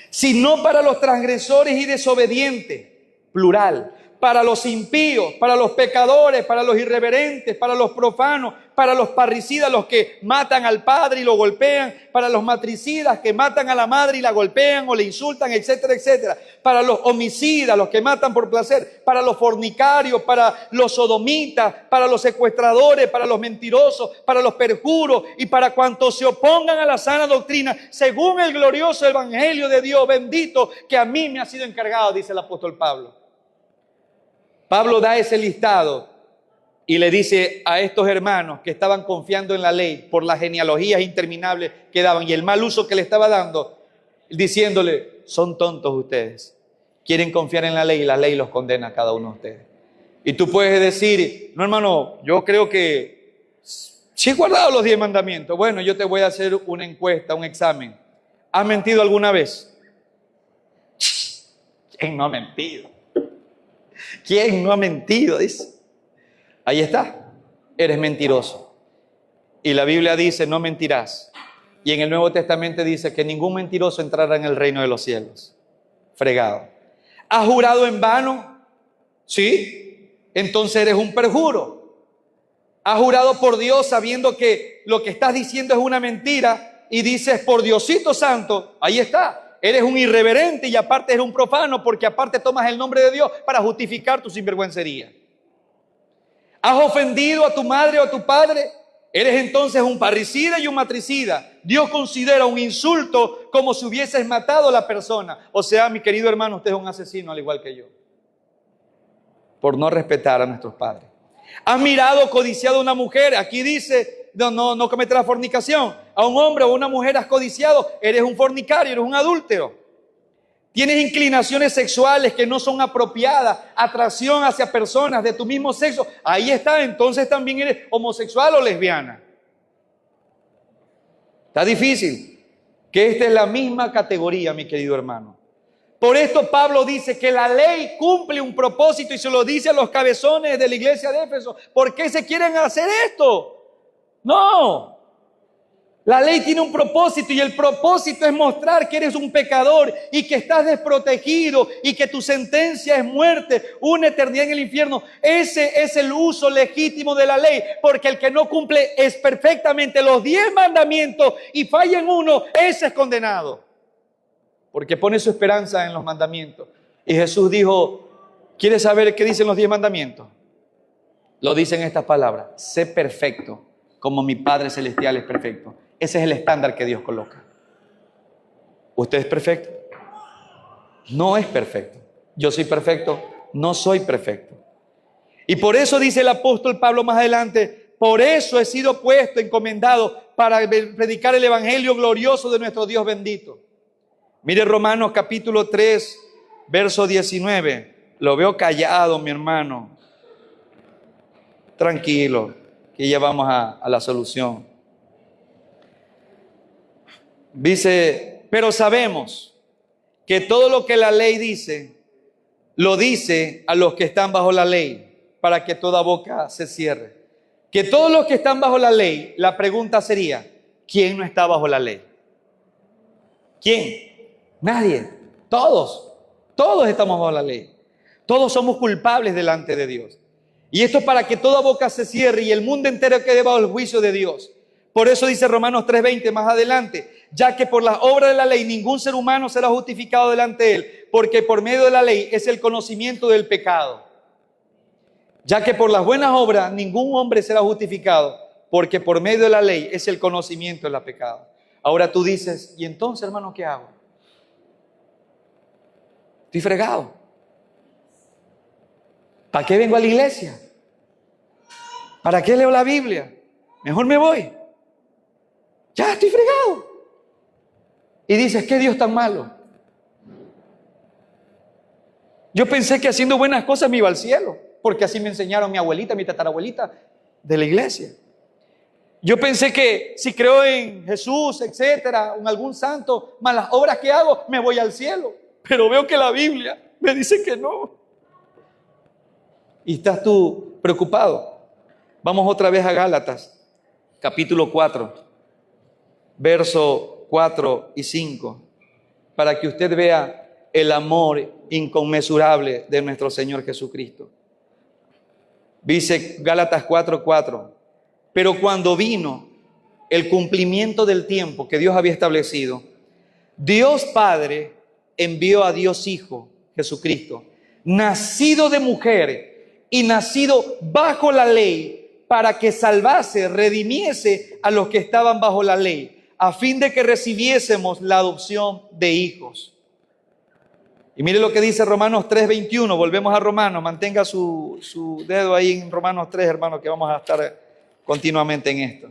sino para los transgresores y desobedientes, plural, para los impíos, para los pecadores, para los irreverentes, para los profanos, para los parricidas, los que matan al padre y lo golpean, para los matricidas que matan a la madre y la golpean o le insultan, etcétera, etcétera, para los homicidas, los que matan por placer, para los fornicarios, para los sodomitas, para los secuestradores, para los mentirosos, para los perjuros y para cuantos se opongan a la sana doctrina, según el glorioso evangelio de Dios bendito que a mí me ha sido encargado, dice el apóstol Pablo. Pablo da ese listado y le dice a estos hermanos que estaban confiando en la ley por las genealogías interminables que daban y el mal uso que le estaba dando, diciéndole, son tontos ustedes, quieren confiar en la ley y la ley los condena a cada uno de ustedes. Y tú puedes decir, no hermano, yo creo que Si he guardado los 10 mandamientos. Bueno, yo te voy a hacer una encuesta, un examen. ¿Has mentido alguna vez? ¿Quién no ha mentido? ¿Quién no ha mentido? Dice. Ahí está. Eres mentiroso. Y la Biblia dice, no mentirás. Y en el Nuevo Testamento dice que ningún mentiroso entrará en el reino de los cielos. Fregado. ¿Has jurado en vano? Sí. Entonces eres un perjuro. ¿Has jurado por Dios sabiendo que lo que estás diciendo es una mentira y dices por Diosito Santo? Ahí está. Eres un irreverente y aparte eres un profano porque aparte tomas el nombre de Dios para justificar tu sinvergüencería. ¿Has ofendido a tu madre o a tu padre? Eres entonces un parricida y un matricida. Dios considera un insulto como si hubieses matado a la persona. O sea, mi querido hermano, usted es un asesino al igual que yo. Por no respetar a nuestros padres. ¿Has mirado, codiciado a una mujer? Aquí dice, no cometerás fornicación. A un hombre o a una mujer has codiciado, eres un fornicario, eres un adúltero. Tienes inclinaciones sexuales que no son apropiadas, atracción hacia personas de tu mismo sexo. Ahí está, entonces también eres homosexual o lesbiana. Está difícil, que esta es la misma categoría, mi querido hermano. Por esto Pablo dice que la ley cumple un propósito y se lo dice a los cabezones de la iglesia de Éfeso. ¿Por qué se quieren hacer esto? No. La ley tiene un propósito y el propósito es mostrar que eres un pecador y que estás desprotegido y que tu sentencia es muerte, una eternidad en el infierno. Ese es el uso legítimo de la ley, porque el que no cumple es perfectamente los 10 mandamientos y falla en uno, ese es condenado. Porque pone su esperanza en los mandamientos. Y Jesús dijo, ¿quieres saber qué dicen los 10 mandamientos? Lo dicen estas palabras: sé perfecto como mi Padre Celestial es perfecto. Ese es el estándar que Dios coloca. ¿Usted es perfecto? No es perfecto. Yo soy perfecto, no soy perfecto. Y por eso dice el apóstol Pablo más adelante, por eso he sido puesto, encomendado para predicar el evangelio glorioso de nuestro Dios bendito. Mire Romanos capítulo 3, verso 19. Lo veo callado, mi hermano. Tranquilo, que ya vamos a la solución. Dice, pero sabemos que todo lo que la ley dice, lo dice a los que están bajo la ley, para que toda boca se cierre. Que todos los que están bajo la ley, la pregunta sería, ¿quién no está bajo la ley? ¿Quién? Nadie. Todos estamos bajo la ley. Todos somos culpables delante de Dios. Y esto es para que toda boca se cierre y el mundo entero quede bajo el juicio de Dios. Por eso dice Romanos 3:20 más adelante, ya que por las obras de la ley ningún ser humano será justificado delante de él, porque por medio de la ley es el conocimiento del pecado. Ya que por las buenas obras ningún hombre será justificado, porque por medio de la ley es el conocimiento del pecado. Ahora tú dices, ¿y entonces, hermano, qué hago? Estoy fregado. ¿Para qué vengo a la iglesia? ¿Para qué leo la Biblia? Mejor me voy. Ya estoy fregado. Y dices, ¿qué Dios tan malo? Yo pensé que haciendo buenas cosas me iba al cielo, porque así me enseñaron mi abuelita, mi tatarabuelita de la iglesia. Yo pensé que si creo en Jesús, etcétera, en algún santo, más las obras que hago, me voy al cielo. Pero veo que la Biblia me dice que no. Y estás tú preocupado. Vamos otra vez a Gálatas, capítulo 4, verso 4 y 5, para que usted vea el amor inconmensurable de nuestro Señor Jesucristo. Dice Gálatas 4:4, pero cuando vino el cumplimiento del tiempo que Dios había establecido, Dios Padre envió a Dios Hijo, Jesucristo, nacido de mujer y nacido bajo la ley, para que salvase, redimiese a los que estaban bajo la ley, a fin de que recibiésemos la adopción de hijos. Y mire lo que dice Romanos 3:21, volvemos a Romanos, mantenga su dedo ahí en Romanos 3, hermano, que vamos a estar continuamente en esto.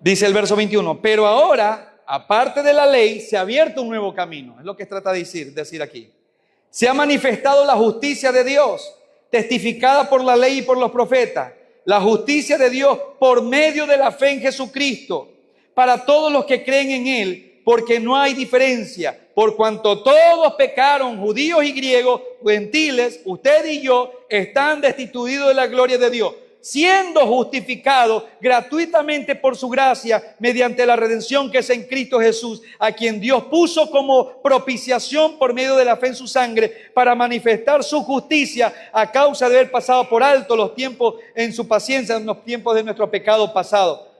Dice el verso 21, pero ahora, aparte de la ley, se ha abierto un nuevo camino, es lo que trata de decir aquí. Se ha manifestado la justicia de Dios, testificada por la ley y por los profetas, la justicia de Dios por medio de la fe en Jesucristo, para todos los que creen en Él, porque no hay diferencia, por cuanto todos pecaron, judíos y griegos, gentiles, usted y yo, están destituidos de la gloria de Dios, siendo justificados gratuitamente por su gracia, mediante la redención que es en Cristo Jesús, a quien Dios puso como propiciación por medio de la fe en su sangre, para manifestar su justicia a causa de haber pasado por alto los tiempos en su paciencia, en los tiempos de nuestro pecado pasado.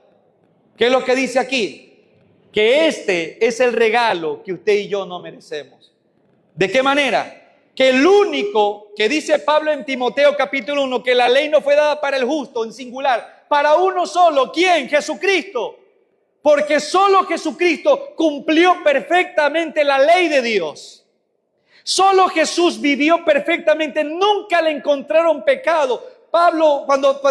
¿Qué es lo que dice aquí? Que este es el regalo que usted y yo no merecemos. ¿De qué manera? Que el único, que dice Pablo en Timoteo capítulo 1, que la ley no fue dada para el justo en singular, para uno solo. ¿Quién? Jesucristo. Porque solo Jesucristo cumplió perfectamente la ley de Dios. Solo Jesús vivió perfectamente, nunca le encontraron pecado. Pablo, cuando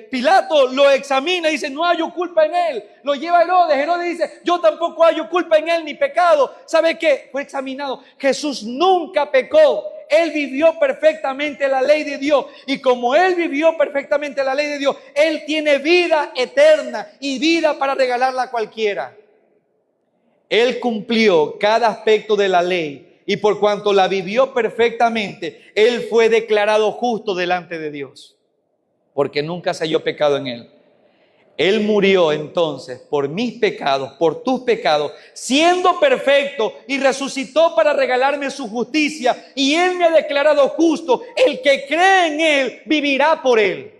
Pilato lo examina, dice, no hallo culpa en él. Lo lleva a Herodes. Herodes dice, yo tampoco hallo culpa en él ni pecado. ¿Sabe qué? Fue examinado. Jesús nunca pecó. Él vivió perfectamente la ley de Dios. Y como Él vivió perfectamente la ley de Dios, Él tiene vida eterna y vida para regalarla a cualquiera. Él cumplió cada aspecto de la ley. Y por cuanto la vivió perfectamente, Él fue declarado justo delante de Dios, porque nunca se halló pecado en Él. Él murió entonces por mis pecados, por tus pecados, siendo perfecto, y resucitó para regalarme su justicia, y Él me ha declarado justo. El que cree en Él vivirá por Él.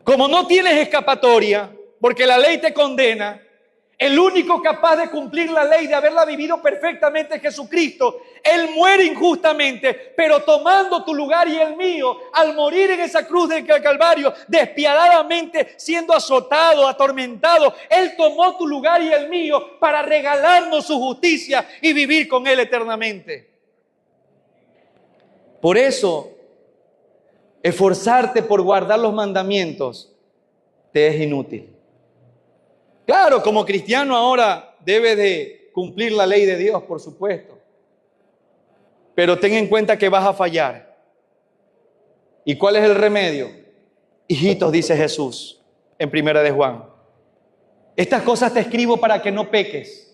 Como no tienes escapatoria, porque la ley te condena, el único capaz de cumplir la ley, de haberla vivido perfectamente, es Jesucristo. Él muere injustamente, pero tomando tu lugar y el mío, al morir en esa cruz del Calvario, despiadadamente siendo azotado, atormentado, Él tomó tu lugar y el mío para regalarnos su justicia y vivir con Él eternamente. Por eso, esforzarte por guardar los mandamientos te es inútil. Claro, como cristiano ahora debe de cumplir la ley de Dios, por supuesto. Pero ten en cuenta que vas a fallar. ¿Y cuál es el remedio? Hijitos, dice Jesús en 1 de Juan, estas cosas te escribo para que no peques.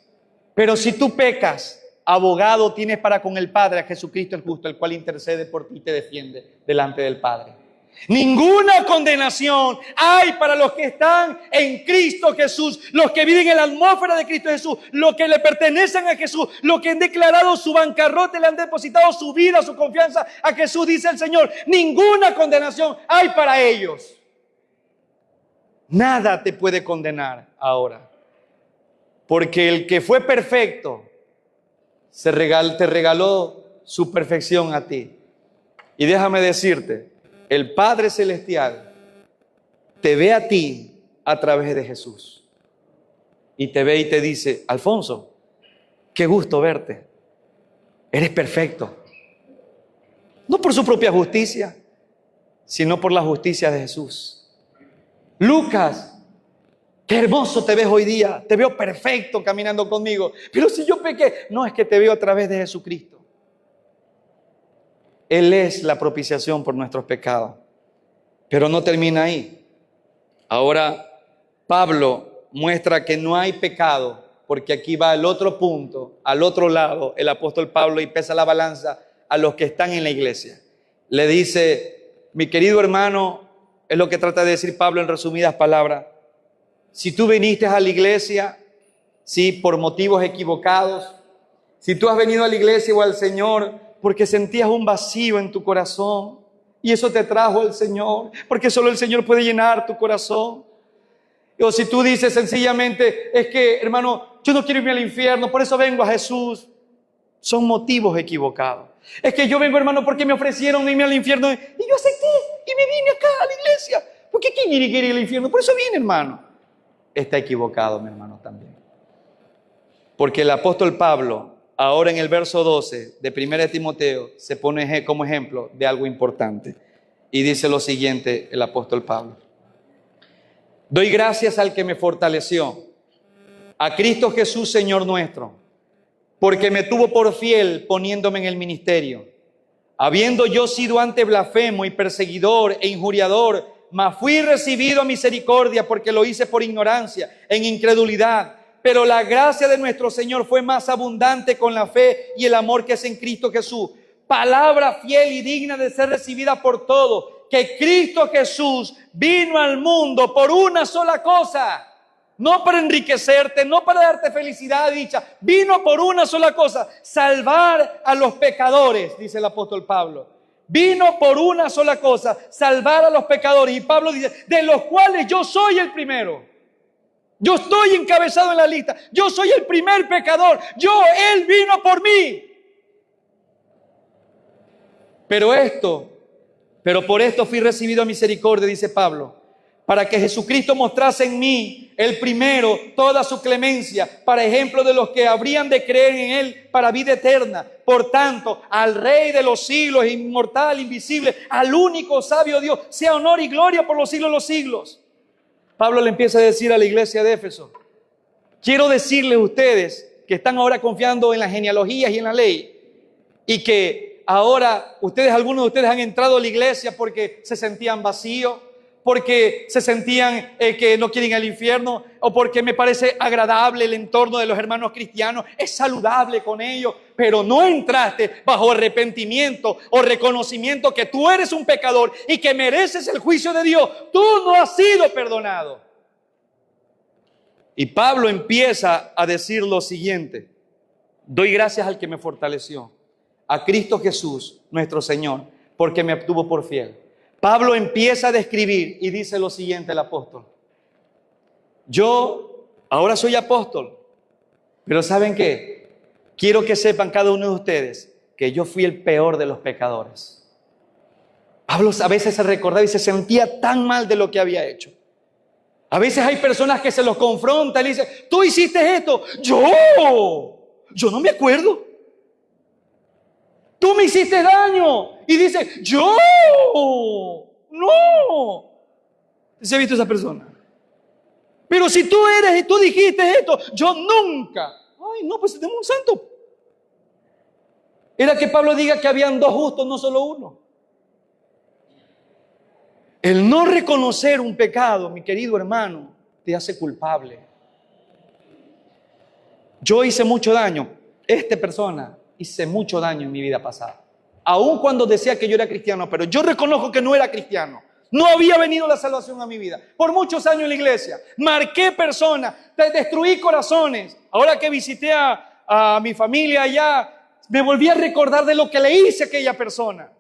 Pero si tú pecas, abogado tienes para con el Padre, a Jesucristo el justo, el cual intercede por ti y te defiende delante del Padre. Ninguna condenación hay para los que están en Cristo Jesús, los que viven en la atmósfera de Cristo Jesús, los que le pertenecen a Jesús, los que han declarado su bancarrota, le han depositado su vida, su confianza a Jesús, dice el Señor. Ninguna condenación hay para ellos. Nada te puede condenar ahora, porque el que fue perfecto te regaló su perfección a ti. Y déjame decirte, el Padre Celestial te ve a ti a través de Jesús. Y te ve y te dice, Alfonso, qué gusto verte. Eres perfecto. No por su propia justicia, sino por la justicia de Jesús. Lucas, qué hermoso te ves hoy día. Te veo perfecto caminando conmigo. Pero si yo pequé, no, es que te veo a través de Jesucristo. Él es la propiciación por nuestros pecados. Pero no termina ahí. Ahora Pablo muestra que no hay pecado, porque aquí va al otro punto, al otro lado, el apóstol Pablo, y pesa la balanza a los que están en la iglesia. Le dice, mi querido hermano, es lo que trata de decir Pablo en resumidas palabras. Si tú viniste a la iglesia, sí, por motivos equivocados, si tú has venido a la iglesia o al Señor porque sentías un vacío en tu corazón y eso te trajo al Señor, porque solo el Señor puede llenar tu corazón. O si tú dices sencillamente, es que, hermano, yo no quiero irme al infierno, por eso vengo a Jesús. Son motivos equivocados. Es que yo vengo, hermano, porque me ofrecieron irme al infierno y yo acepté y me vine acá a la iglesia. Porque ¿quién quiere ir al infierno? Por eso viene, hermano. Está equivocado, mi hermano, también. Porque el apóstol Pablo, ahora en el verso 12 de 1 Timoteo, se pone como ejemplo de algo importante. Y dice lo siguiente el apóstol Pablo. Doy gracias al que me fortaleció, a Cristo Jesús, Señor nuestro, porque me tuvo por fiel poniéndome en el ministerio. Habiendo yo sido antes blasfemo y perseguidor e injuriador, mas fui recibido a misericordia porque lo hice por ignorancia, en incredulidad. Pero la gracia de nuestro Señor fue más abundante con la fe y el amor que es en Cristo Jesús. Palabra fiel y digna de ser recibida por todos, que Cristo Jesús vino al mundo por una sola cosa. No para enriquecerte, no para darte felicidad y dicha. Vino por una sola cosa, salvar a los pecadores, dice el apóstol Pablo. Vino por una sola cosa, salvar a los pecadores. Y Pablo dice, de los cuales yo soy el primero. Yo estoy encabezado en la lista. Yo soy el primer pecador. Él vino por mí. Pero por esto fui recibido a misericordia, dice Pablo, para que Jesucristo mostrase en mí, el primero, toda su clemencia, para ejemplo de los que habrían de creer en Él para vida eterna. Por tanto, al Rey de los siglos, inmortal, invisible, al único sabio Dios, sea honor y gloria por los siglos de los siglos. Pablo le empieza a decir a la iglesia de Éfeso, quiero decirles a ustedes que están ahora confiando en las genealogías y en la ley, y que ahora algunos de ustedes han entrado a la iglesia porque se sentían vacíos, porque se sentían que no quieren ir al infierno, o porque me parece agradable el entorno de los hermanos cristianos, es saludable con ellos, pero no entraste bajo arrepentimiento o reconocimiento que tú eres un pecador y que mereces el juicio de Dios. Tú no has sido perdonado. Y Pablo empieza a decir lo siguiente: doy gracias al que me fortaleció, a Cristo Jesús, nuestro Señor, porque me obtuvo por fiel. Pablo empieza a describir y dice lo siguiente el apóstol: yo ahora soy apóstol, pero ¿saben qué? Quiero que sepan cada uno de ustedes que yo fui el peor de los pecadores. Pablo a veces se recordaba y se sentía tan mal de lo que había hecho. A veces hay personas que se los confrontan y dicen, tú hiciste esto. Yo no me acuerdo. Tú me hiciste daño. Y dice, yo no. ¿Se ha visto esa persona? Pero si tú eres y tú dijiste esto, yo nunca. Ay, no, pues tenemos un santo. Era que Pablo diga que habían dos justos, no solo uno. El no reconocer un pecado, mi querido hermano, te hace culpable. Yo hice mucho daño. Esta persona hice mucho daño en mi vida pasada. Aun cuando decía que yo era cristiano, pero yo reconozco que no era cristiano. No había venido la salvación a mi vida. Por muchos años en la iglesia, marqué personas, destruí corazones. Ahora que visité a mi familia allá, me volví a recordar de lo que le hice a aquella persona.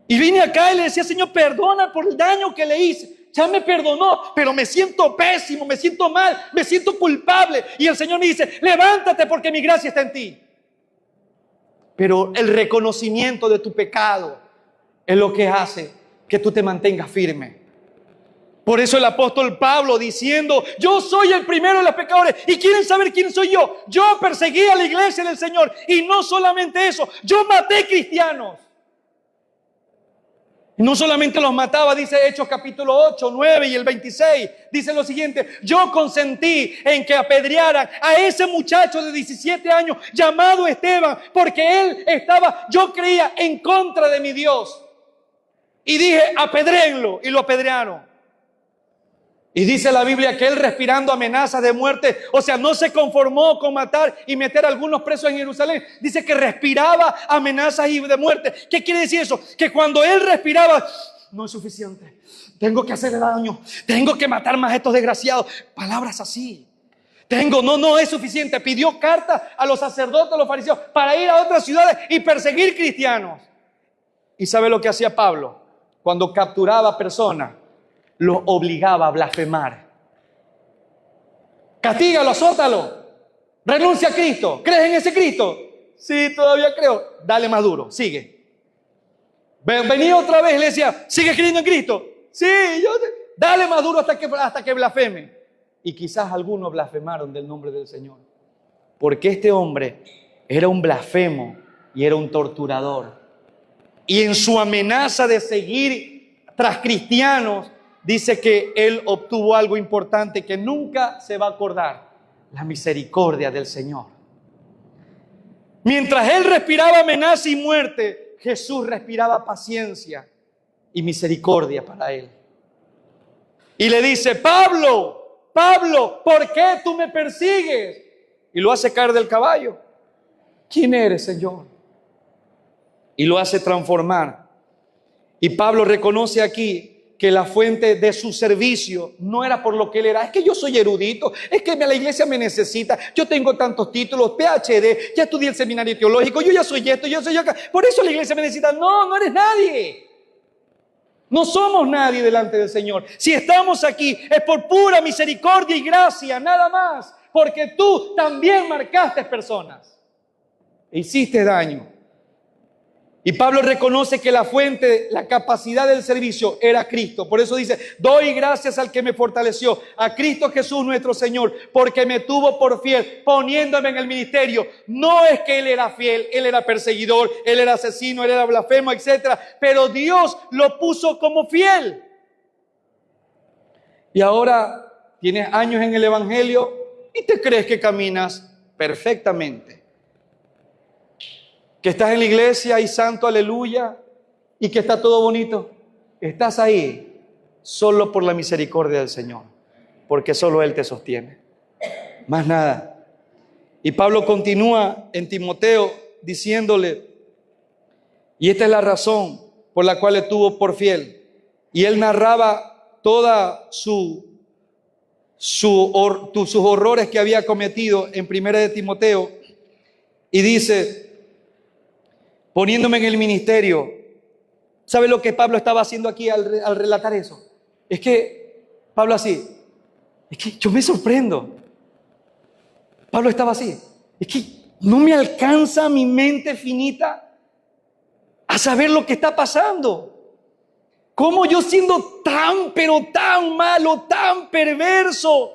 Y vine acá y le decía, Señor, perdona por el daño que le hice. Ya me perdonó, pero me siento pésimo, me siento mal, me siento culpable. Y el Señor me dice, levántate porque mi gracia está en ti. Pero el reconocimiento de tu pecado es lo que hace que tú te mantengas firme. Por eso el apóstol Pablo diciendo, yo soy el primero de los pecadores. ¿Y quieren saber quién soy yo? Yo perseguí a la iglesia del Señor. Y no solamente eso, yo maté cristianos. No solamente los mataba, dice Hechos capítulo 8, 9 y el 26. Dice lo siguiente, yo consentí en que apedrearan a ese muchacho de 17 años llamado Esteban, porque él estaba, yo creía, en contra de mi Dios. Y dije, apedréenlo, y lo apedrearon. Y dice la Biblia que él respirando amenazas de muerte, o sea, no se conformó con matar y meter a algunos presos en Jerusalén. Dice que respiraba amenazas de muerte. ¿Qué quiere decir eso? Que cuando él respiraba, no es suficiente. Tengo que hacerle daño. Tengo que matar más a estos desgraciados. Palabras así. No es suficiente. Pidió cartas a los sacerdotes, a los fariseos, para ir a otras ciudades y perseguir cristianos. ¿Y sabe lo que hacía Pablo? Cuando capturaba personas, los obligaba a blasfemar. Castígalo, azótalo. Renuncia a Cristo. ¿Crees en ese Cristo? Sí, todavía creo. Dale más duro, sigue. Venía otra vez y le decía, ¿sigue creyendo en Cristo? Sí, dale más duro hasta que blasfeme. Y quizás algunos blasfemaron del nombre del Señor. Porque este hombre era un blasfemo y era un torturador. Y en su amenaza de seguir tras cristianos, dice que él obtuvo algo importante que nunca se va a acordar: la misericordia del Señor. Mientras él respiraba amenaza y muerte, Jesús respiraba paciencia y misericordia para él. Y le dice: Pablo, Pablo, ¿por qué tú me persigues? Y lo hace caer del caballo. ¿Quién eres, Señor? Y lo hace transformar. Y Pablo reconoce aquí que la fuente de su servicio no era por lo que él era. Es que yo soy erudito, es que la iglesia me necesita, yo tengo tantos títulos, PhD, ya estudié el seminario teológico, yo ya soy esto, yo soy acá, por eso la iglesia me necesita. No, no eres nadie. No somos nadie delante del Señor. Si estamos aquí es por pura misericordia y gracia, nada más. Porque tú también marcaste personas e hiciste daño. Y Pablo reconoce que la fuente, la capacidad del servicio era Cristo. Por eso dice: doy gracias al que me fortaleció, a Cristo Jesús nuestro Señor, porque me tuvo por fiel, poniéndome en el ministerio. No es que él era fiel, él era perseguidor, él era asesino, él era blasfemo, etc. Pero Dios lo puso como fiel. Y ahora tienes años en el Evangelio y te crees que caminas perfectamente. Que estás en la iglesia y santo, aleluya, y que está todo bonito. Estás ahí solo por la misericordia del Señor, porque solo Él te sostiene. Más nada. Y Pablo continúa en Timoteo diciéndole, y esta es la razón por la cual le tuvo por fiel. Y él narraba toda sus horrores que había cometido en 1 de Timoteo, y dice: poniéndome en el ministerio. ¿Sabe lo que Pablo estaba haciendo aquí al relatar eso? Es que Pablo así, es que yo me sorprendo. Pablo estaba así, es que no me alcanza mi mente finita a saber lo que está pasando. ¿Cómo yo, siendo tan, pero tan malo, tan perverso,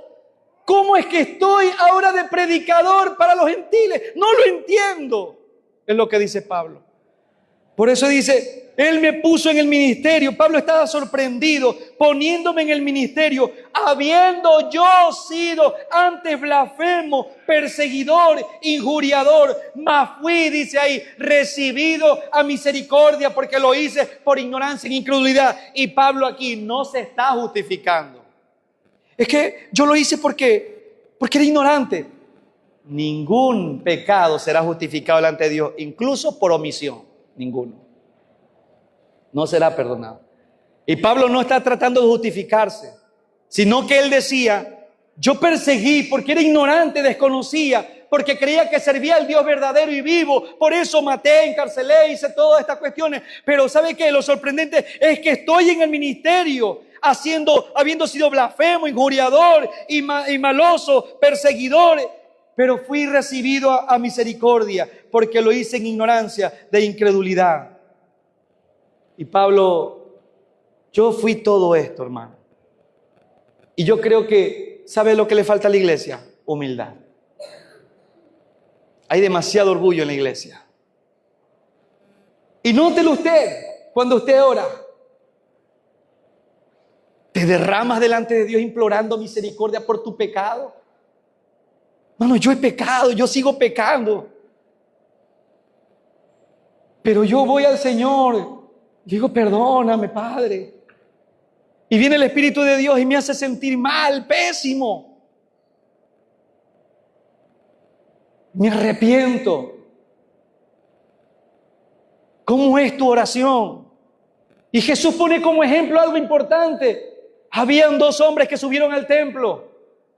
cómo es que estoy ahora de predicador para los gentiles? No lo entiendo, es lo que dice Pablo. Por eso dice, Él me puso en el ministerio. Pablo estaba sorprendido, poniéndome en el ministerio, habiendo yo sido antes blasfemo, perseguidor, injuriador, mas fui, dice ahí, recibido a misericordia, porque lo hice por ignorancia e incredulidad. Y Pablo aquí no se está justificando. Es que yo lo hice porque era ignorante. Ningún pecado será justificado delante de Dios, incluso por omisión. Ninguno. No será perdonado. Y Pablo no está tratando de justificarse, sino que él decía: yo perseguí porque era ignorante, desconocía, porque creía que servía al Dios verdadero y vivo. Por eso maté, encarcelé, hice todas estas cuestiones. Pero ¿sabe qué? Lo sorprendente es que estoy en el ministerio habiendo sido blasfemo, injuriador y maloso, perseguidor. Pero fui recibido a misericordia, porque lo hice en ignorancia de incredulidad. Y Pablo, yo fui todo esto, hermano. Y yo creo que, ¿sabe lo que le falta a la iglesia? Humildad. Hay demasiado orgullo en la iglesia. Y nótelo usted, cuando usted ora, te derramas delante de Dios implorando misericordia por tu pecado. Mano, yo he pecado, yo sigo pecando. Pero yo voy al Señor, digo: perdóname, Padre. Y viene el Espíritu de Dios y me hace sentir mal, pésimo. Me arrepiento. ¿Cómo es tu oración? Y Jesús pone como ejemplo algo importante. Habían 2 hombres que subieron al templo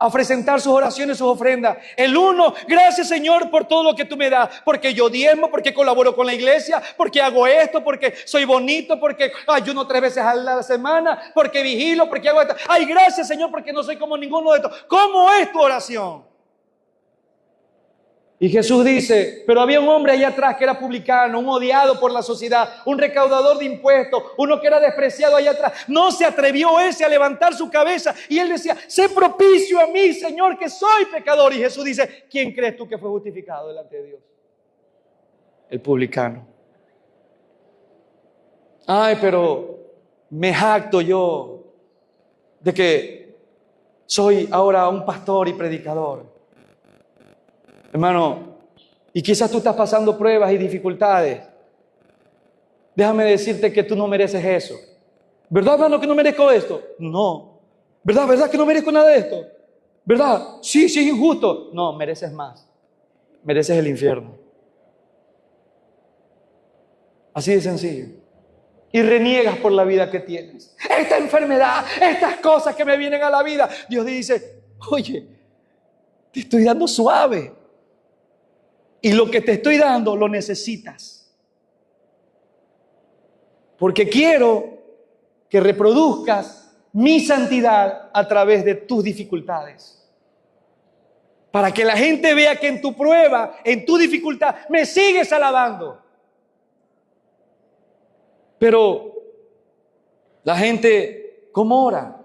a presentar sus oraciones, sus ofrendas. El uno: gracias, Señor, por todo lo que tú me das, porque yo diezmo, porque colaboro con la iglesia, porque hago esto, porque soy bonito, porque ayuno 3 veces a la semana, porque vigilo, porque hago esto. Ay, gracias, Señor, porque no soy como ninguno de estos. ¿Cómo es tu oración? Y Jesús dice: pero había un hombre allá atrás que era publicano, un odiado por la sociedad, un recaudador de impuestos, uno que era despreciado allá atrás. No se atrevió ese a levantar su cabeza, y él decía: sé propicio a mí, Señor, que soy pecador. Y Jesús dice: ¿quién crees tú que fue justificado delante de Dios? El publicano. Ay, pero me jacto yo de que soy ahora un pastor y predicador. Hermano, Y quizás tú estás pasando pruebas y dificultades. Déjame decirte que tú no mereces eso. ¿Verdad, hermano, que no merezco esto? No. ¿Verdad que no merezco nada de esto? ¿Verdad? Sí, es injusto. No, mereces más. Mereces el infierno. Así de sencillo. Y reniegas por la vida que tienes. Esta enfermedad, estas cosas que me vienen a la vida. Dios dice, oye, te estoy dando suave. Y lo que te estoy dando lo necesitas. Porque quiero que reproduzcas mi santidad a través de tus dificultades. Para que la gente vea que en tu prueba, en tu dificultad, me sigues alabando. Pero la gente, ¿cómo ora?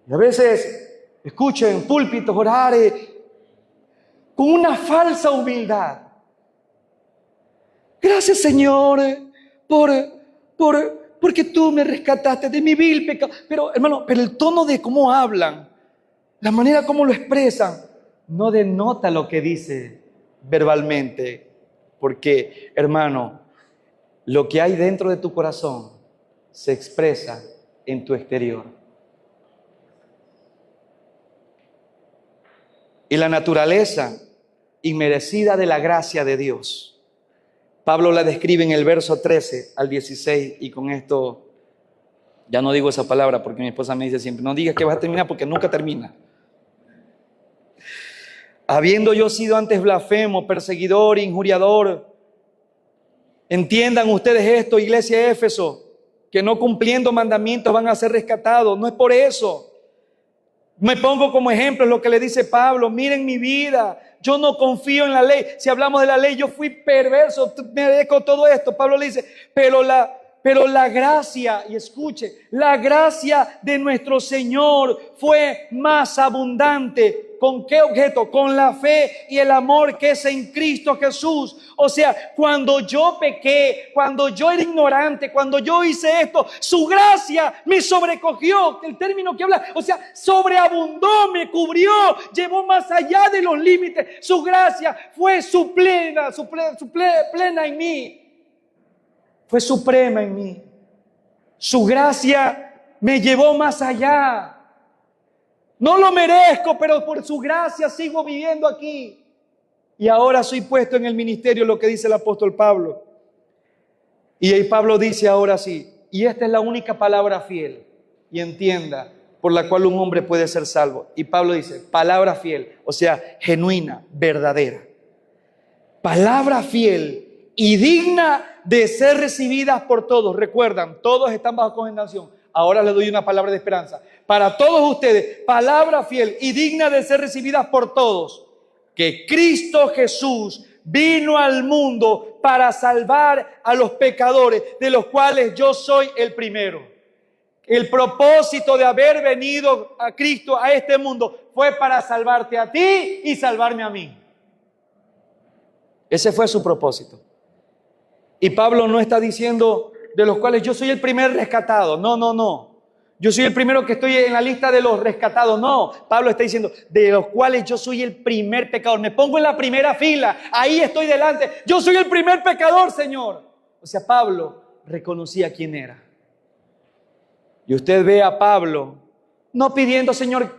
Y a veces escucho en púlpitos orar con una falsa humildad. Gracias, Señor, porque tú me rescataste de mi vil pecado. Pero, hermano, el tono de cómo hablan, la manera como lo expresan, no denota lo que dice verbalmente. Porque, hermano, lo que hay dentro de tu corazón se expresa en tu exterior. Y la naturaleza inmerecida de la gracia de Dios, Pablo la describe en el verso 13 al 16, y con esto ya no digo esa palabra porque mi esposa me dice siempre, no digas que vas a terminar porque nunca termina. Habiendo yo sido antes blasfemo, perseguidor, injuriador, entiendan ustedes esto, iglesia de Éfeso, que no cumpliendo mandamientos van a ser rescatados. No es por eso. Me pongo como ejemplo lo que le dice Pablo. Miren mi vida. Yo no confío en la ley. Si hablamos de la ley, yo fui perverso. Merezco todo esto. Pablo le dice, pero la gracia, y escuche, la gracia de nuestro Señor fue más abundante. ¿Con qué objeto? Con la fe y el amor que es en Cristo Jesús. O sea, cuando yo pequé, cuando yo era ignorante, cuando yo hice esto, su gracia me sobrecogió. El término que habla, o sea, sobreabundó, me cubrió, llevó más allá de los límites. Su gracia fue plena en mí. Fue suprema en mí. Su gracia me llevó más allá. No lo merezco, pero por su gracia sigo viviendo aquí. Y ahora soy puesto en el ministerio, lo que dice el apóstol Pablo. Y ahí Pablo dice ahora sí, y esta es la única palabra fiel, y entienda, por la cual un hombre puede ser salvo. Y Pablo dice, palabra fiel, o sea, genuina, verdadera. Palabra fiel y digna de ser recibida por todos. Recuerdan, todos están bajo condenación. Ahora les doy una palabra de esperanza. Para todos ustedes, palabra fiel y digna de ser recibida por todos. Que Cristo Jesús vino al mundo para salvar a los pecadores, de los cuales yo soy el primero. El propósito de haber venido a Cristo a este mundo fue para salvarte a ti y salvarme a mí. Ese fue su propósito. Y Pablo no está diciendo de los cuales yo soy el primer rescatado. No. Yo soy el primero que estoy en la lista de los rescatados. No, Pablo está diciendo de los cuales yo soy el primer pecador. Me pongo en la primera fila. Ahí estoy delante. Yo soy el primer pecador, Señor. O sea, Pablo reconocía quién era. Y usted ve a Pablo no pidiendo, Señor,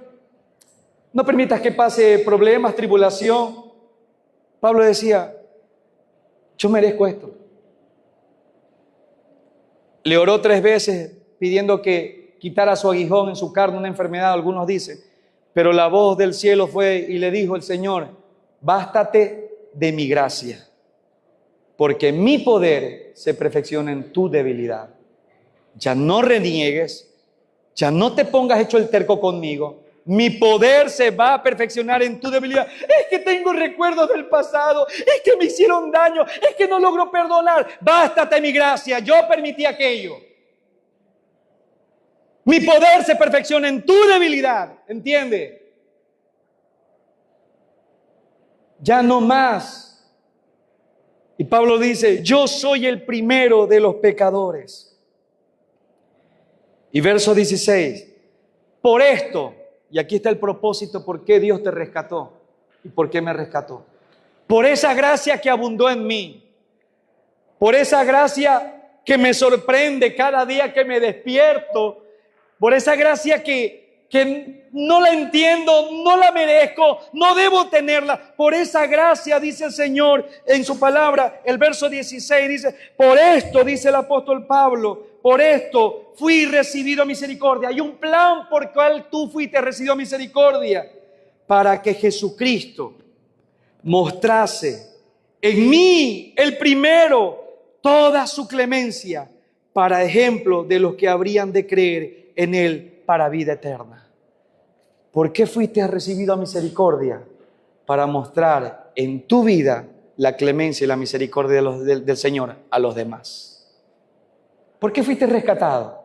no permitas que pase problemas, tribulación. Pablo decía, yo merezco esto. Le oró 3 veces pidiendo que quitara su aguijón en su carne, una enfermedad, algunos dicen. Pero la voz del cielo fue y le dijo el Señor, bástate de mi gracia, porque mi poder se perfecciona en tu debilidad. Ya no reniegues, ya no te pongas hecho el terco conmigo. Mi poder se va a perfeccionar en tu debilidad. Es que tengo recuerdos del pasado, es que me hicieron daño, es que no logro perdonar. Bástate mi gracia, yo permití aquello. Mi poder se perfecciona en tu debilidad, ¿entiende? Ya no más. Y Pablo dice, yo soy el primero de los pecadores. Y verso 16, por esto, y aquí está el propósito, por qué Dios te rescató y por qué me rescató. por esa gracia que abundó en mí, por esa gracia que me sorprende cada día que me despierto, por esa gracia que no la entiendo, no la merezco, no debo tenerla. Por esa gracia, dice el Señor en su palabra, el verso 16 dice, por esto, dice el apóstol Pablo, por esto fui recibido misericordia. Hay un plan por el cual tú fuiste recibido misericordia, para que Jesucristo mostrase en mí, el primero, toda su clemencia, para ejemplo de los que habrían de creer en Él para vida eterna. ¿Por qué fuiste recibido a misericordia? Para mostrar en tu vida la clemencia y la misericordia del Señor a los demás. ¿Por qué fuiste rescatado?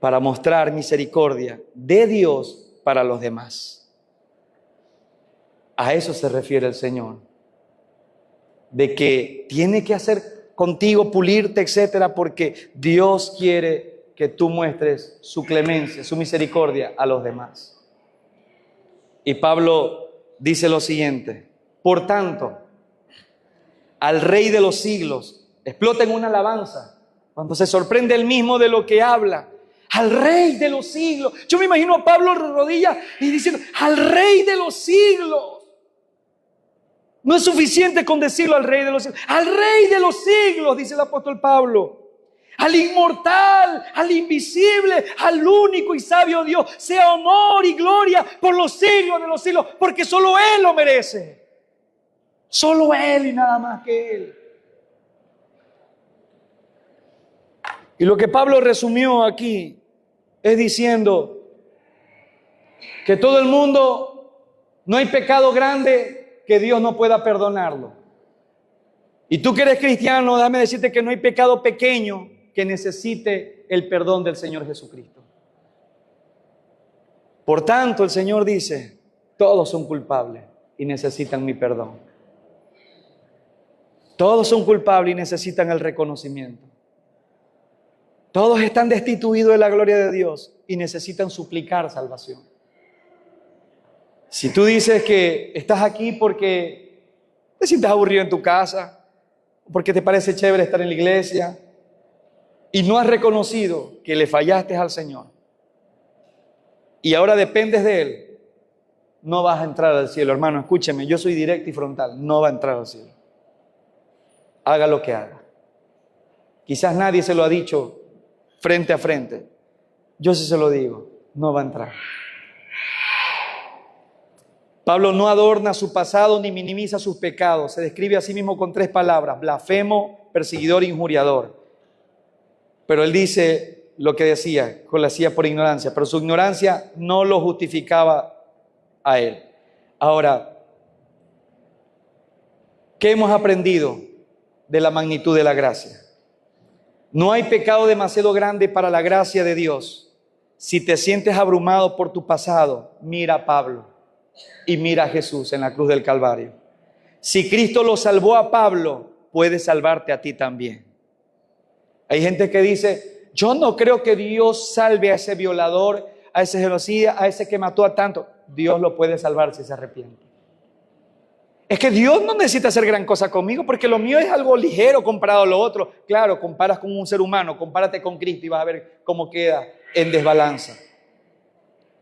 Para mostrar misericordia de Dios para los demás. A eso se refiere el Señor. De que tiene que hacer contigo, pulirte, etcétera, porque Dios quiere que tú muestres su clemencia, su misericordia a los demás. Y Pablo dice lo siguiente: por tanto, al Rey de los siglos, explota en una alabanza, cuando se sorprende él mismo de lo que habla, al Rey de los siglos. Yo me imagino a Pablo de rodillas y diciendo, al Rey de los siglos. No es suficiente con decirlo al Rey de los siglos. Al Rey de los siglos, dice el apóstol Pablo. Al inmortal, al invisible, al único y sabio Dios, sea honor y gloria por los siglos de los siglos, porque solo Él lo merece. Solo Él y nada más que Él. Y lo que Pablo resumió aquí es diciendo que todo el mundo, no hay pecado grande que Dios no pueda perdonarlo. Y tú que eres cristiano, déjame decirte que no hay pecado pequeño que necesite el perdón del Señor Jesucristo. Por tanto, el Señor dice, todos son culpables y necesitan mi perdón. Todos son culpables y necesitan el reconocimiento. Todos están destituidos de la gloria de Dios y necesitan suplicar salvación. Si tú dices que estás aquí porque te sientes aburrido en tu casa, porque te parece chévere estar en la iglesia, y no has reconocido que le fallaste al Señor, y ahora dependes de Él, no vas a entrar al cielo. Hermano, escúcheme, yo soy directo y frontal, no va a entrar al cielo. Haga lo que haga. Quizás nadie se lo ha dicho frente a frente. Yo sí se lo digo, no va a entrar. Pablo no adorna su pasado ni minimiza sus pecados. Se describe a sí mismo con 3 palabras: blasfemo, perseguidor, injuriador. Pero él dice lo que decía, lo hacía por ignorancia, pero su ignorancia no lo justificaba a él. Ahora, ¿qué hemos aprendido de la magnitud de la gracia? No hay pecado demasiado grande para la gracia de Dios. Si te sientes abrumado por tu pasado, mira a Pablo y mira a Jesús en la cruz del Calvario. Si Cristo lo salvó a Pablo, puede salvarte a ti también. Hay gente que dice, yo no creo que Dios salve a ese violador, a ese genocida, a ese que mató a tanto. Dios lo puede salvar si se arrepiente. Es que Dios no necesita hacer gran cosa conmigo, porque lo mío es algo ligero comparado a lo otro. Claro, comparas con un ser humano, compárate con Cristo y vas a ver cómo queda en desbalanza.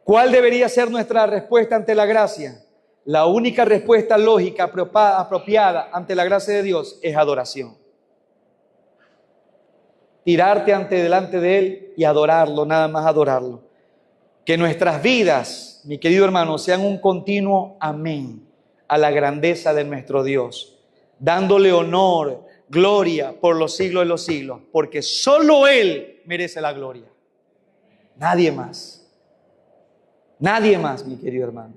¿Cuál debería ser nuestra respuesta ante la gracia? La única respuesta lógica, apropiada ante la gracia de Dios es adoración. Tirarte delante de Él y adorarlo, nada más adorarlo. Que nuestras vidas, mi querido hermano, sean un continuo amén a la grandeza de nuestro Dios, dándole honor, gloria por los siglos de los siglos, porque solo Él merece la gloria. Nadie más. Nadie más, mi querido hermano.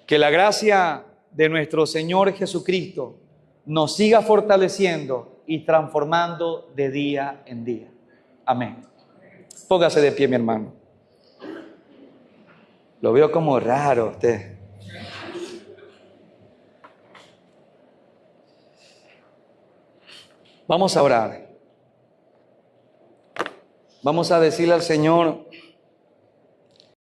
Que la gracia de nuestro Señor Jesucristo nos siga fortaleciendo y transformando de día en día. Amén. Póngase de pie, mi hermano. Lo veo como raro usted. Vamos a orar. Vamos a decirle al Señor